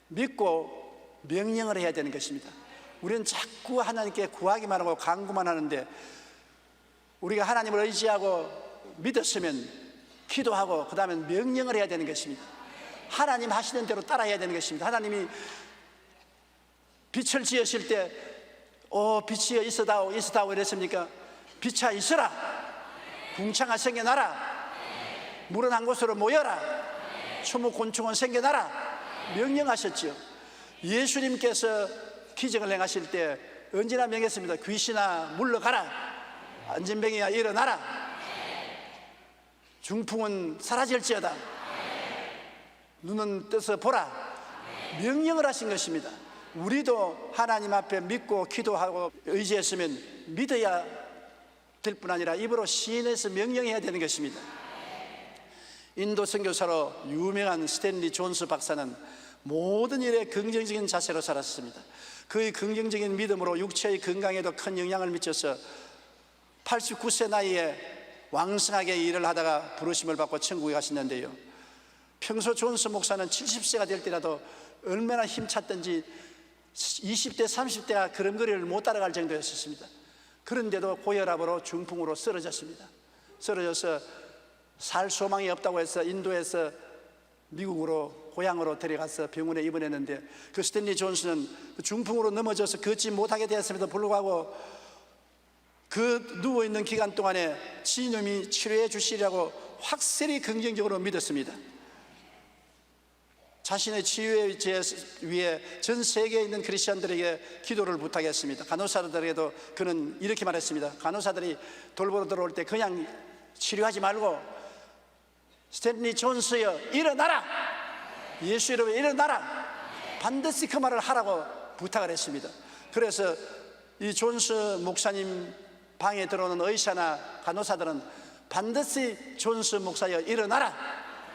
믿고 명령을 해야 되는 것입니다. 우리는 자꾸 하나님께 구하기만 하고 간구만 하는데, 우리가 하나님을 의지하고 믿었으면 기도하고 그 다음에 명령을 해야 되는 것입니다. 하나님 하시는 대로 따라해야 되는 것입니다. 하나님이 빛을 지으실 때 빛이여 있어다오 있어다오 이랬습니까? 빛아 있으라, 궁창아 생겨나라, 물은 한 곳으로 모여라, 초목곤충은 생겨나라 명령하셨지요. 예수님께서 기적을 행하실 때 언제나 명했습니다. 귀신아 물러가라, 안진뱅이야 일어나라, 중풍은 사라질지어다, 눈은 떠서 보라 명령을 하신 것입니다. 우리도 하나님 앞에 믿고 기도하고 의지했으면 믿어야 될 뿐 아니라 입으로 시인해서 명령해야 되는 것입니다. 인도 선교사로 유명한 스탠리 존스 박사는 모든 일에 긍정적인 자세로 살았습니다. 그의 긍정적인 믿음으로 육체의 건강에도 큰 영향을 미쳐서 89세 나이에 왕성하게 일을 하다가 부르심을 받고 천국에 가셨는데요, 평소 존스 목사는 70세가 될 때라도 얼마나 힘찼던지 20대 30대가 걸음걸이를 못 따라갈 정도였습니다. 그런데도 고혈압으로 중풍으로 쓰러졌습니다. 쓰러져서 살 소망이 없다고 해서 인도에서 미국으로 고향으로 데려가서 병원에 입원했는데, 그 스탠리 존스는 중풍으로 넘어져서 걷지 못하게 되었음에도 불구하고 그 누워있는 기간 동안에 주님이 치료해 주시리라고 확실히 긍정적으로 믿었습니다. 자신의 치유의 위해 전 세계에 있는 크리스천들에게 기도를 부탁했습니다. 간호사들에게도 그는 이렇게 말했습니다. 간호사들이 돌보러 들어올 때 그냥 치료하지 말고 스탠리 존스여 일어나라, 예수 이름으로 일어나라, 반드시 그 말을 하라고 부탁을 했습니다. 그래서 이 존스 목사님 방에 들어오는 의사나 간호사들은 반드시 존스 목사여 일어나라,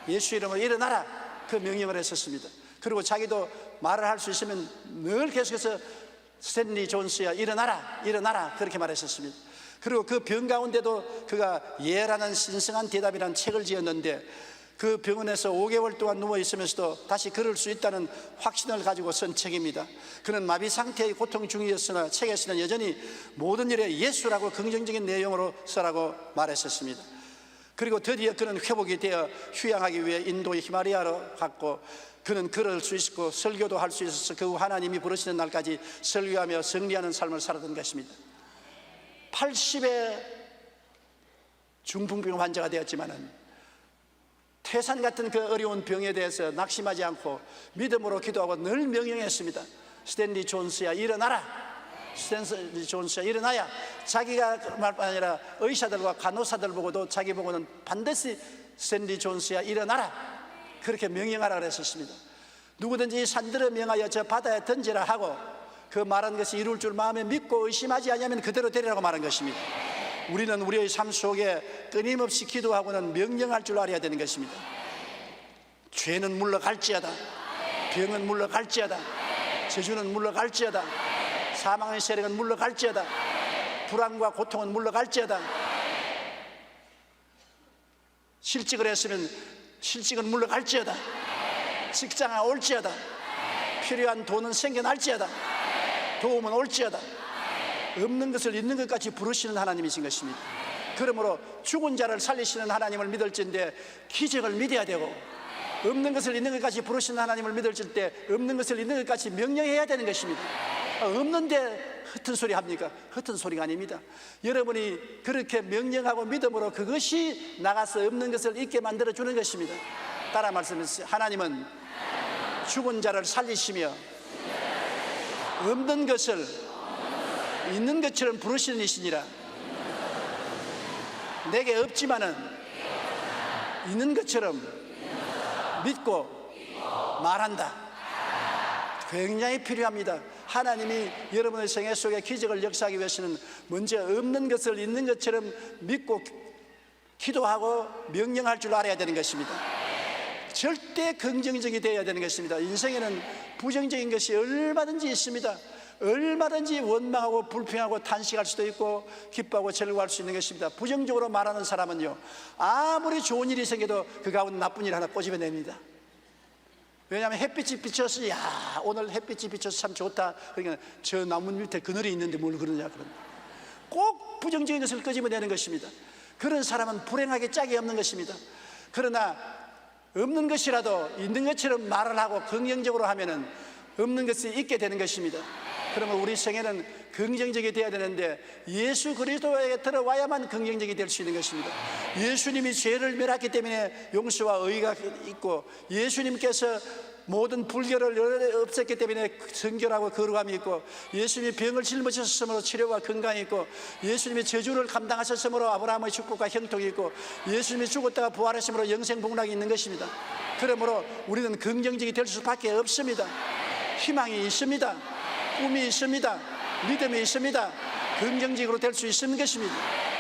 예수 이름으로 일어나라 그 명령을 했었습니다. 그리고 자기도 말을 할 수 있으면 늘 계속해서 스탠리 존스야 일어나라 일어나라 그렇게 말했었습니다. 그리고 그 병 가운데도 그가 예라는 신성한 대답이라는 책을 지었는데, 그 병원에서 5개월 동안 누워 있으면서도 다시 걸을 수 있다는 확신을 가지고 쓴 책입니다. 그는 마비 상태의 고통 중이었으나 책에서는 여전히 모든 일에 예수라고 긍정적인 내용으로 써라고 말했었습니다. 그리고 드디어 그는 회복이 되어 휴양하기 위해 인도의 히말라야로 갔고, 그는 걸을 수 있고 설교도 할 수 있어서 그 후 하나님이 부르시는 날까지 설교하며 승리하는 삶을 살았던 것입니다. 80의 중풍병 환자가 되었지만은 태산 같은 그 어려운 병에 대해서 낙심하지 않고 믿음으로 기도하고 늘 명령했습니다. 스탠리 존스야 일어나라, 스탠리 존스야 일어나야. 자기가 말뿐 아니라 의사들과 간호사들 보고도 자기 보고는 반드시 스탠리 존스야 일어나라 그렇게 명령하라 그랬었습니다. 누구든지 이 산들을 명하여 저 바다에 던지라 하고 그 말한 것이 이룰 줄 마음에 믿고 의심하지 아니하면 그대로 되리라고 말한 것입니다. 우리는 우리의 삶 속에 끊임없이 기도하고는 명령할 줄 알아야 되는 것입니다. 죄는 물러갈지어다, 병은 물러갈지어다, 저주는 물러갈지어다, 사망의 세력은 물러갈지어다, 불안과 고통은 물러갈지어다, 실직을 했으면 실직은 물러갈지어다, 직장에 올지어다, 필요한 돈은 생겨날지어다, 도움은 올지어다. 없는 것을 있는 것까지 부르시는 하나님이신 것입니다. 그러므로 죽은 자를 살리시는 하나님을 믿을진데 기적을 믿어야 되고, 없는 것을 있는 것까지 부르시는 하나님을 믿을질 때 없는 것을 있는 것까지 명령해야 되는 것입니다. 없는데 헛된 소리 합니까? 헛된 소리가 아닙니다. 여러분이 그렇게 명령하고 믿음으로 그것이 나가서 없는 것을 있게 만들어주는 것입니다. 따라 말씀하세요. 하나님은 죽은 자를 살리시며 없는 것을 있는 것처럼 부르시는 이시니라. 내게 없지만은 있는 것처럼 믿고 말한다. 굉장히 필요합니다. 하나님이 여러분의 생애 속에 기적을 역사하기 위해서는 먼저 없는 것을 있는 것처럼 믿고 기도하고 명령할 줄 알아야 되는 것입니다. 절대 긍정적이 되어야 되는 것입니다. 인생에는 부정적인 것이 얼마든지 있습니다. 얼마든지 원망하고 불평하고 탄식할 수도 있고 기뻐하고 즐거워할 수 있는 것입니다. 부정적으로 말하는 사람은요, 아무리 좋은 일이 생겨도 그 가운데 나쁜 일 하나 꼬집어냅니다. 왜냐하면 햇빛이 비쳐서, 야, 오늘 햇빛이 비쳐서 참 좋다. 그러니까 저 나무 밑에 그늘이 있는데 뭘 그러냐. 꼭 부정적인 것을 끄집어내는 것입니다. 그런 사람은 불행하게 짝이 없는 것입니다. 그러나 없는 것이라도 있는 것처럼 말을 하고 긍정적으로 하면은 없는 것이 있게 되는 것입니다. 그러면 우리 생애는 긍정적이 되어야 되는데 예수 그리스도에 들어와야만 긍정적이 될 수 있는 것입니다. 예수님이 죄를 멸했기 때문에 용서와 의가 있고, 예수님께서 모든 불결을 없앴기 때문에 성결하고 거룩함이 있고, 예수님이 병을 짊어지셨으므로 치료와 건강이 있고, 예수님이 저주를 감당하셨으므로 아브라함의 축복과 형통이 있고, 예수님이 죽었다가 부활하심으로 영생 복락이 있는 것입니다. 그러므로 우리는 긍정적이 될 수밖에 없습니다. 희망이 있습니다. 꿈이 있습니다. 믿음이 있습니다. 긍정적으로 될 수 있는 것입니다.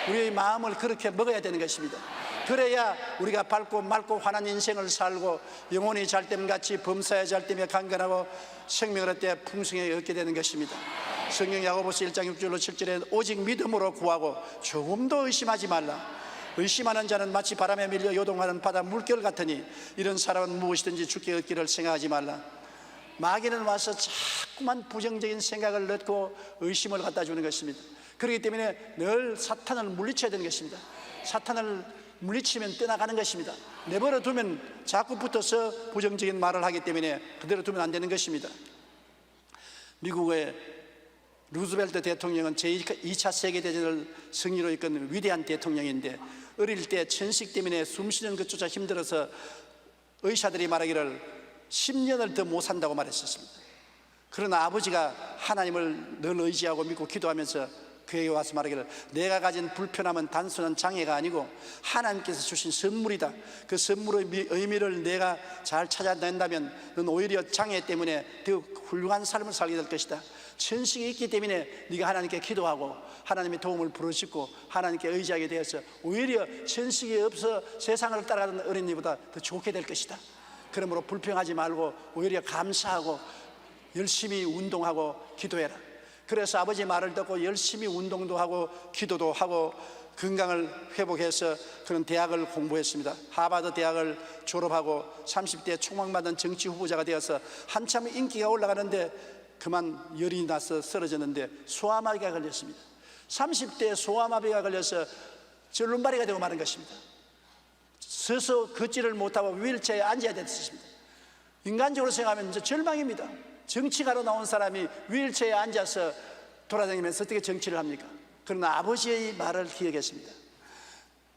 우리의 마음을 그렇게 먹어야 되는 것입니다. 그래야 우리가 밝고 맑고 환한 인생을 살고 영혼이 잘됨같이 범사에 잘되며 강건하고 생명을 얻되 풍성하게 얻게 되는 것입니다. 성경 야고보서 1장 6절로 7절에 오직 믿음으로 구하고 조금도 의심하지 말라. 의심하는 자는 마치 바람에 밀려 요동하는 바다 물결 같으니 이런 사람은 무엇이든지 죽게 얻기를 생각하지 말라. 마귀는 와서 자꾸만 부정적인 생각을 넣고 의심을 갖다 주는 것입니다. 그렇기 때문에 늘 사탄을 물리쳐야 되는 것입니다. 사탄을 물리치면 떠나가는 것입니다. 내버려 두면 자꾸 붙어서 부정적인 말을 하기 때문에 그대로 두면 안 되는 것입니다. 미국의 루즈벨트 대통령은 제2차 세계대전을 승리로 이끈 위대한 대통령인데, 어릴 때 천식 때문에 숨쉬는 것조차 힘들어서 의사들이 말하기를 10년을 더 못 산다고 말했었습니다. 그러나 아버지가 하나님을 늘 의지하고 믿고 기도하면서 그에게 와서 말하기를, 내가 가진 불편함은 단순한 장애가 아니고 하나님께서 주신 선물이다. 그 선물의 의미를 내가 잘 찾아낸다면 넌 오히려 장애 때문에 더 훌륭한 삶을 살게 될 것이다. 천식이 있기 때문에 네가 하나님께 기도하고 하나님의 도움을 부르짖고 하나님께 의지하게 되어서 오히려 천식이 없어 세상을 따라가는 어린이보다 더 좋게 될 것이다. 그러므로 불평하지 말고 오히려 감사하고 열심히 운동하고 기도해라. 그래서 아버지 말을 듣고 열심히 운동도 하고 기도도 하고 건강을 회복해서 그런 대학을 공부했습니다. 하버드 대학을 졸업하고 30대에 총망받은 정치 후보자가 되어서 한참 인기가 올라가는데 그만 열이 나서 쓰러졌는데 소아마비가 걸렸습니다. 30대에 소아마비가 걸려서 절름발이가 되고 마는 것입니다. 서서 걷지를 못하고 휠체어에 앉아야 됐습니다. 인간적으로 생각하면 이제 절망입니다. 정치가로 나온 사람이 휠체어에 앉아서 돌아다니면서 어떻게 정치를 합니까? 그러나 아버지의 말을 기억했습니다.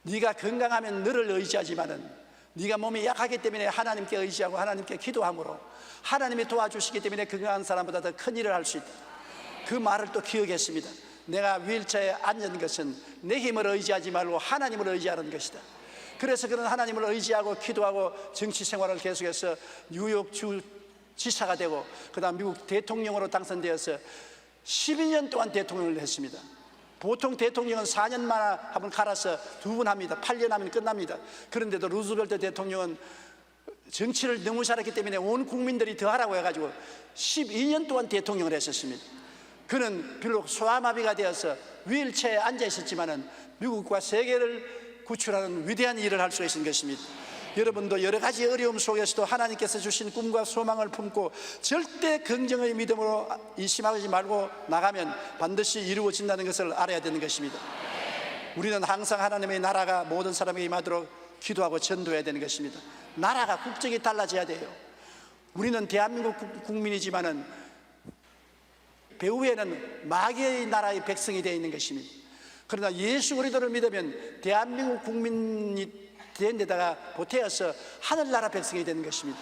네가 건강하면 너를 의지하지만은 네가 몸이 약하기 때문에 하나님께 의지하고 하나님께 기도함으로 하나님이 도와주시기 때문에 건강한 사람보다 더 큰 일을 할 수 있다. 그 말을 또 기억했습니다. 내가 휠체어에 앉은 것은 내 힘을 의지하지 말고 하나님을 의지하는 것이다. 그래서 그런 하나님을 의지하고 기도하고 정치 생활을 계속해서 뉴욕주 지사가 되고 그 다음 미국 대통령으로 당선되어서 12년 동안 대통령을 했습니다. 보통 대통령은 4년만 한번 갈아서 2번 합니다. 8년 하면 끝납니다. 그런데도 루즈벨트 대통령은 정치를 너무 잘했기 때문에 온 국민들이 더 하라고 해가지고 12년 동안 대통령을 했었습니다. 그는 비록 소아마비가 되어서 휠체어에 앉아 있었지만은 미국과 세계를 구출하는 위대한 일을 할 수 있는 것입니다. 여러분도 여러 가지 어려움 속에서도 하나님께서 주신 꿈과 소망을 품고 절대 긍정의 믿음으로 이심하지 말고 나가면 반드시 이루어진다는 것을 알아야 되는 것입니다. 우리는 항상 하나님의 나라가 모든 사람에게 임하도록 기도하고 전도해야 되는 것입니다. 나라가 국적이 달라져야 돼요. 우리는 대한민국 국민이지만은 배후에는 마귀의 나라의 백성이 되어 있는 것입니다. 그러나 예수 그리스도를 믿으면 대한민국 국민이 된 데다가 보태어서 하늘나라 백성이 되는 것입니다.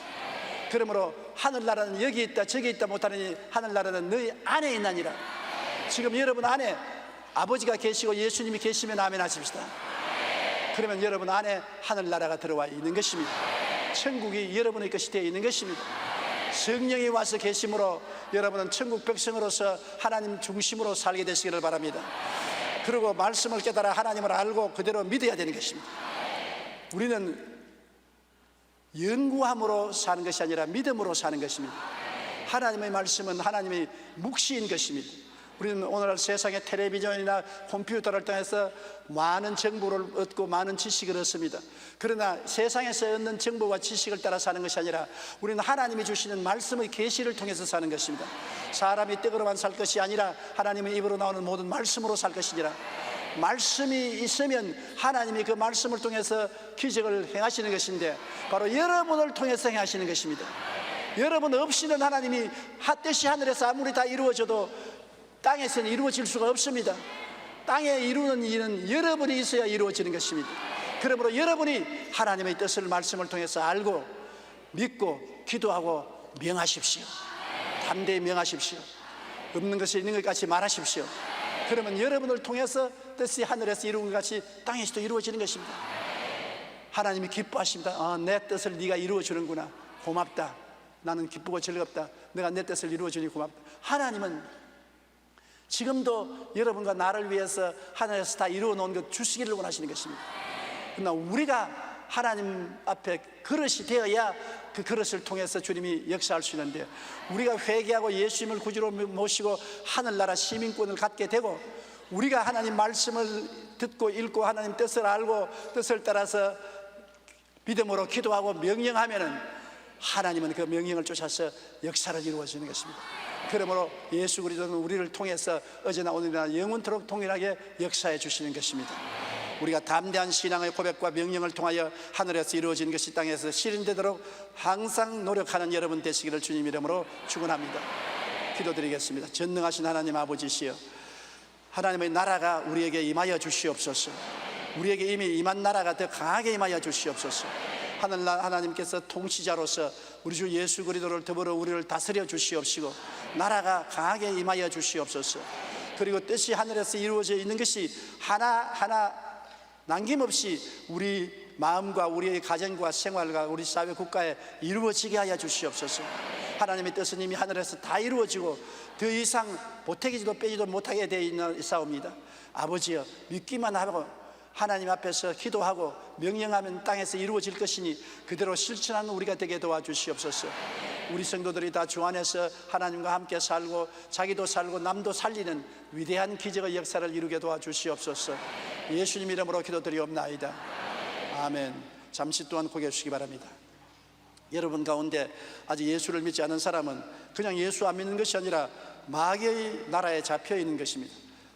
그러므로 하늘나라는 여기 있다 저기 있다 못하느니 하늘나라는 너희 안에 있나니라. 지금 여러분 안에 아버지가 계시고 예수님이 계시면 아멘 하십시다. 그러면 여러분 안에 하늘나라가 들어와 있는 것입니다. 천국이 여러분의 것이 되어 있는 것입니다. 성령이 와서 계심으로 여러분은 천국 백성으로서 하나님 중심으로 살게 되시기를 바랍니다. 그리고 말씀을 깨달아 하나님을 알고 그대로 믿어야 되는 것입니다. 우리는 연구함으로 사는 것이 아니라 믿음으로 사는 것입니다. 하나님의 말씀은 하나님의 묵시인 것입니다. 우리는 오늘날 세상의 텔레비전이나 컴퓨터를 통해서 많은 정보를 얻고 많은 지식을 얻습니다. 그러나 세상에서 얻는 정보와 지식을 따라 사는 것이 아니라 우리는 하나님이 주시는 말씀의 계시를 통해서 사는 것입니다. 사람이 떡으로만 살 것이 아니라 하나님의 입으로 나오는 모든 말씀으로 살 것이니라. 말씀이 있으면 하나님이 그 말씀을 통해서 기적을 행하시는 것인데 바로 여러분을 통해서 행하시는 것입니다. 여러분 없이는 하나님이 뜻이 하늘에서 아무리 다 이루어져도 땅에서는 이루어질 수가 없습니다. 땅에 이루는 일은 여러분이 있어야 이루어지는 것입니다. 그러므로 여러분이 하나님의 뜻을 말씀을 통해서 알고 믿고 기도하고 명하십시오. 담대히 명하십시오. 없는 것이 있는 것 같이 말하십시오. 그러면 여러분을 통해서 뜻이 하늘에서 이루는 것 같이 땅에서도 이루어지는 것입니다. 하나님이 기뻐하십니다. 내 뜻을 네가 이루어주는구나. 고맙다. 나는 기쁘고 즐겁다. 내가 내 뜻을 이루어주니 고맙다. 하나님은 지금도 여러분과 나를 위해서 하늘에서 다 이루어 놓은 것 주시기를 원하시는 것입니다. 그러나 우리가 하나님 앞에 그릇이 되어야 그 그릇을 통해서 주님이 역사할 수 있는데, 우리가 회개하고 예수님을 구주로 모시고 하늘나라 시민권을 갖게 되고 우리가 하나님 말씀을 듣고 읽고 하나님 뜻을 알고 뜻을 따라서 믿음으로 기도하고 명령하면은 하나님은 그 명령을 쫓아서 역사를 이루어지는 것입니다. 그러므로 예수 그리스도는 우리를 통해서 어제나 오늘이나 영원토록 동일하게 역사해 주시는 것입니다. 우리가 담대한 신앙의 고백과 명령을 통하여 하늘에서 이루어진 것이 땅에서 실현되도록 항상 노력하는 여러분 되시기를 주님 이름으로 축원합니다. 기도드리겠습니다. 전능하신 하나님 아버지시여, 하나님의 나라가 우리에게 임하여 주시옵소서. 우리에게 이미 임한 나라가 더 강하게 임하여 주시옵소서. 하나님께서 통치자로서 우리 주 예수 그리스도를 더불어 우리를 다스려 주시옵시고 나라가 강하게 임하여 주시옵소서. 그리고 뜻이 하늘에서 이루어져 있는 것이 하나하나 남김없이 우리 마음과 우리의 가정과 생활과 우리 사회 국가에 이루어지게 하여 주시옵소서. 하나님의 뜻은 이미 하늘에서 다 이루어지고 더 이상 보태기지도 빼지도 못하게 되어 있는 싸움입니다. 아버지여, 믿기만 하고 하나님 앞에서 기도하고 명령하면 땅에서 이루어질 것이니 그대로 실천하는 우리가 되게 도와주시옵소서. 우리 성도들이 다 주 안에서 하나님과 함께 살고 자기도 살고 남도 살리는 위대한 기적의 역사를 이루게 도와주시옵소서. 예수님 이름으로 기도드리옵나이다. 아멘. 잠시 동안 고개 주시기 바랍니다. 여러분 가운데 아직 예수를 믿지 않은 사람은 그냥 예수 안 믿는 것이 아니라 마귀의 나라에 잡혀 있는 것입니다.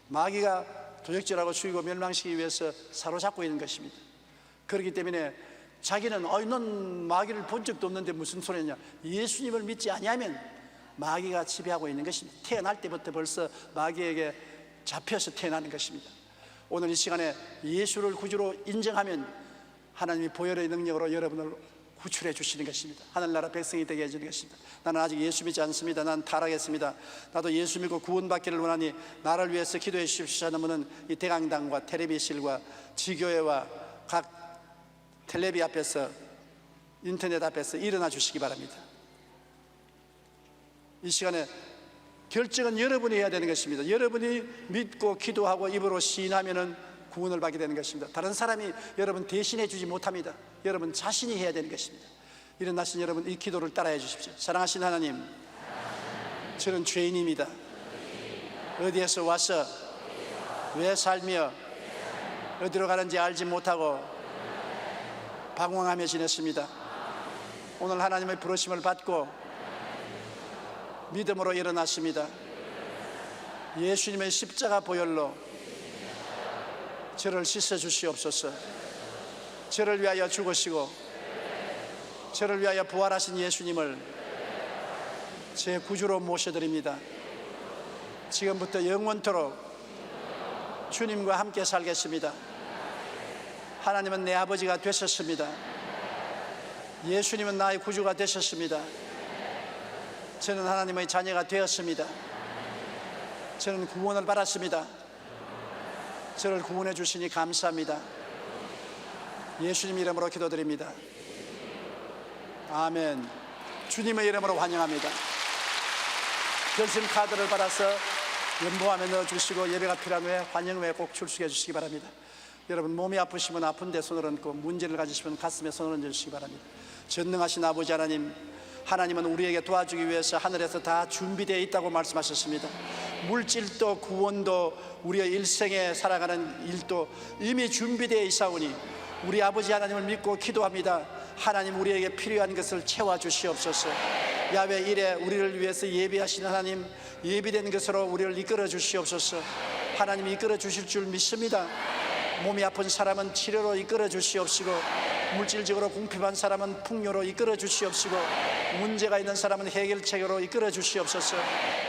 마귀가 도적질하고 죽이고 멸망시키기 위해서 사로잡고 있는 것입니다. 그렇기 때문에 자기는 넌 마귀를 본 적도 없는데 무슨 소리냐, 예수님을 믿지 아니하면 마귀가 지배하고 있는 것입니다. 태어날 때부터 벌써 마귀에게 잡혀서 태어나는 것입니다. 오늘 이 시간에 예수를 구주로 인정하면 하나님이 보혈의 능력으로 여러분을 구출해 주시는 것입니다. 하늘나라 백성이 되게 해주는 것입니다. 나는 아직 예수 믿지 않습니다. 난 타락했습니다. 나도 예수 믿고 구원받기를 원하니 나를 위해서 기도해 주십시오 하는 분은 이 대강당과 텔레비실과 지교회와 각 텔레비 앞에서 인터넷 앞에서 일어나 주시기 바랍니다. 이 시간에 결정은 여러분이 해야 되는 것입니다. 여러분이 믿고 기도하고 입으로 시인하면은 구원을 받게 되는 것입니다. 다른 사람이 여러분 대신해 주지 못합니다. 여러분 자신이 해야 되는 것입니다. 일어나신 여러분 이 기도를 따라해 주십시오. 사랑하신 하나님, 저는 죄인입니다. 어디에서 와서 왜 살며 어디로 가는지 알지 못하고 방황하며 지냈습니다. 오늘 하나님의 부르심을 받고 믿음으로 일어났습니다. 예수님의 십자가 보혈로 저를 씻어 주시옵소서. 저를 위하여 죽으시고 저를 위하여 부활하신 예수님을 제 구주로 모셔드립니다. 지금부터 영원토록 주님과 함께 살겠습니다. 하나님은 내 아버지가 되셨습니다. 예수님은 나의 구주가 되셨습니다. 저는 하나님의 자녀가 되었습니다. 저는 구원을 받았습니다. 저를 구원해 주시니 감사합니다. 예수님 이름으로 기도드립니다. 아멘. 주님의 이름으로 환영합니다. 결심 카드를 받아서 연보함에 넣어주시고 예배가 필요한 후에 환영 후에 꼭 출석해 주시기 바랍니다. 여러분 몸이 아프시면 아픈데 손을 얹고 문제를 가지시면 가슴에 손을 얹어주시기 바랍니다. 전능하신 아버지 하나님, 하나님은 우리에게 도와주기 위해서 하늘에서 다 준비되어 있다고 말씀하셨습니다. 물질도 구원도 우리의 일생에 살아가는 일도 이미 준비되어 있사오니 우리 아버지 하나님을 믿고 기도합니다. 하나님 우리에게 필요한 것을 채워주시옵소서. 야외 일에 우리를 위해서 예비하신 하나님, 예비된 것으로 우리를 이끌어 주시옵소서. 하나님 이끌어 주실 줄 믿습니다. 몸이 아픈 사람은 치료로 이끌어 주시옵시고, 물질적으로 궁핍한 사람은 풍요로 이끌어 주시옵시고, 문제가 있는 사람은 해결책으로 이끌어 주시옵소서.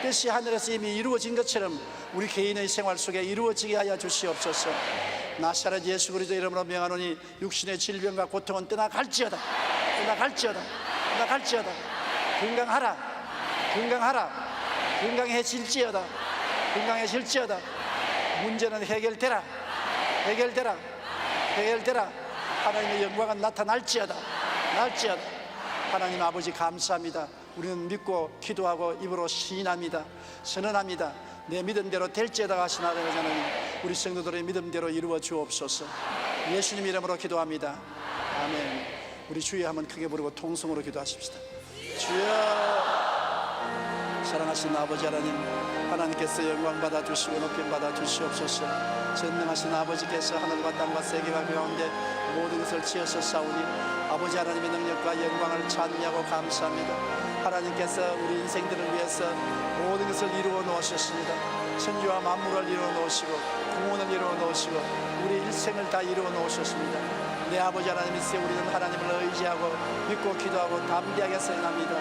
뜻이 하늘에서 이미 이루어진 것처럼 우리 개인의 생활 속에 이루어지게 하여 주시옵소서. 나사렛 예수 그리스도 이름으로 명하노니 육신의 질병과 고통은 떠나갈지어다. 떠나갈지어다. 떠나갈지어다. 건강하라. 건강하라. 건강해질지어다. 건강해질지어다. 문제는 해결되라. 해결되라. 해결되라. 하나님의 영광은 나타날지어다. 날지어다. 하나님 아버지 감사합니다. 우리는 믿고 기도하고 입으로 시인합니다. 선언합니다. 내 믿음대로 될지어다 하신 하나님, 우리 성도들의 믿음대로 이루어 주옵소서. 예수님 이름으로 기도합니다. 아멘. 우리 주여 한번 크게 부르고 통성으로 기도하십시다. 주여. 사랑하신 아버지 하나님, 하나님께서 영광 받아 주시고 높임 받아 주시옵소서. 전능하신 아버지께서 하늘과 땅과 세계와 그 가운데 모든 것을 지어서 싸우니 아버지 하나님의 능력과 영광을 찬미하고 감사합니다. 하나님께서 우리 인생들을 위해서 모든 것을 이루어 놓으셨습니다. 천지와 만물을 이루어 놓으시고 구원을 이루어 놓으시고 우리 일생을 다 이루어 놓으셨습니다. 내 아버지 하나님이시여, 우리는 하나님을 의지하고 믿고 기도하고 담대하게 선언합니다.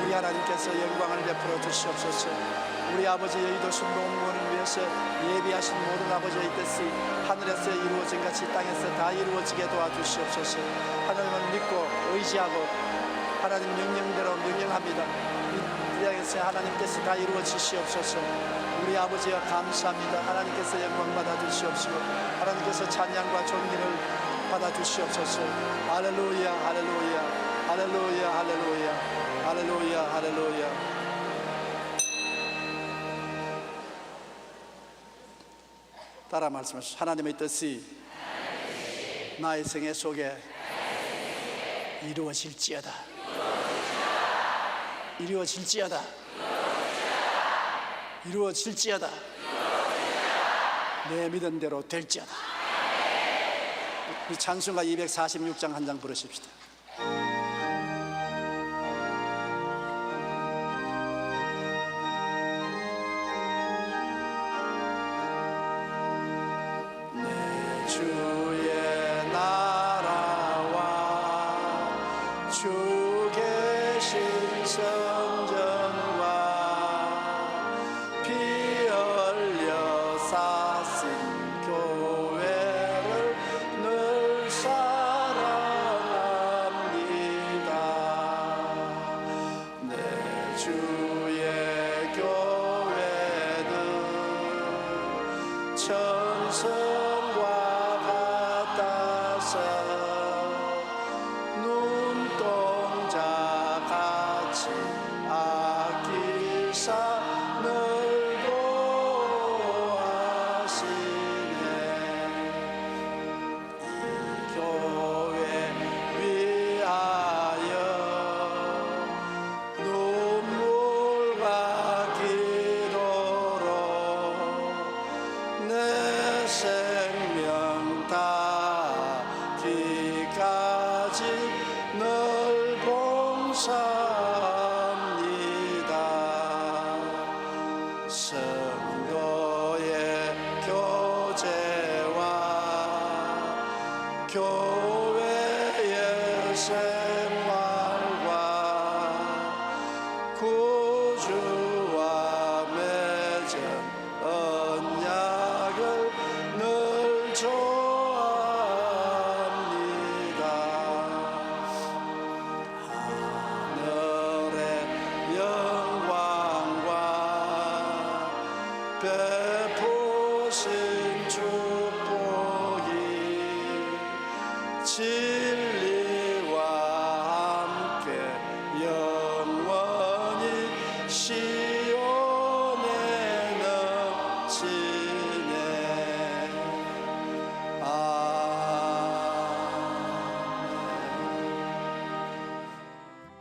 우리 하나님께서 영광을 베풀어 주시옵소서. 우리 아버지 여의도 순복음원을 위해서 예비하신 모든 아버지의 뜻이 하늘에서 이루어진 같이 땅에서 다 이루어지게 도와주시옵소서. 하나님을 믿고 의지하고 하나님 명령대로 명령합니다. 이 땅에서 하나님께서 다 이루어지시옵소서. 우리 아버지여 감사합니다. 하나님께서 영광 받아주시옵시고 하나님께서 찬양과 존귀를 받아주시옵소서. 할렐루야 할렐루야 할렐루야 할렐루야 할렐루야 할렐루야. 따라 말씀하시죠. 하나님의 뜻이 나의 생애 속에 이루어질지어다. 이루어질지어다. 이루어질지어다. 내 믿은 대로 될지어다. 이 찬송가 246장 한 장 부르십시다.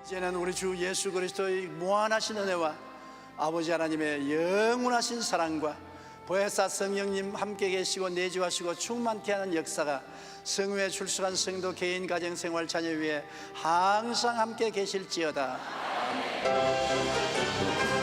이제는 우리 주 예수 그리스도의 무한하신 은혜와 아버지 하나님의 영원하신 사랑과 보혜사 성령님 함께 계시고 내주하시고 충만케 하는 역사가 성회에 출석한 성도 개인 가정생활 자녀 위에 항상 함께 계실지어다. 아멘.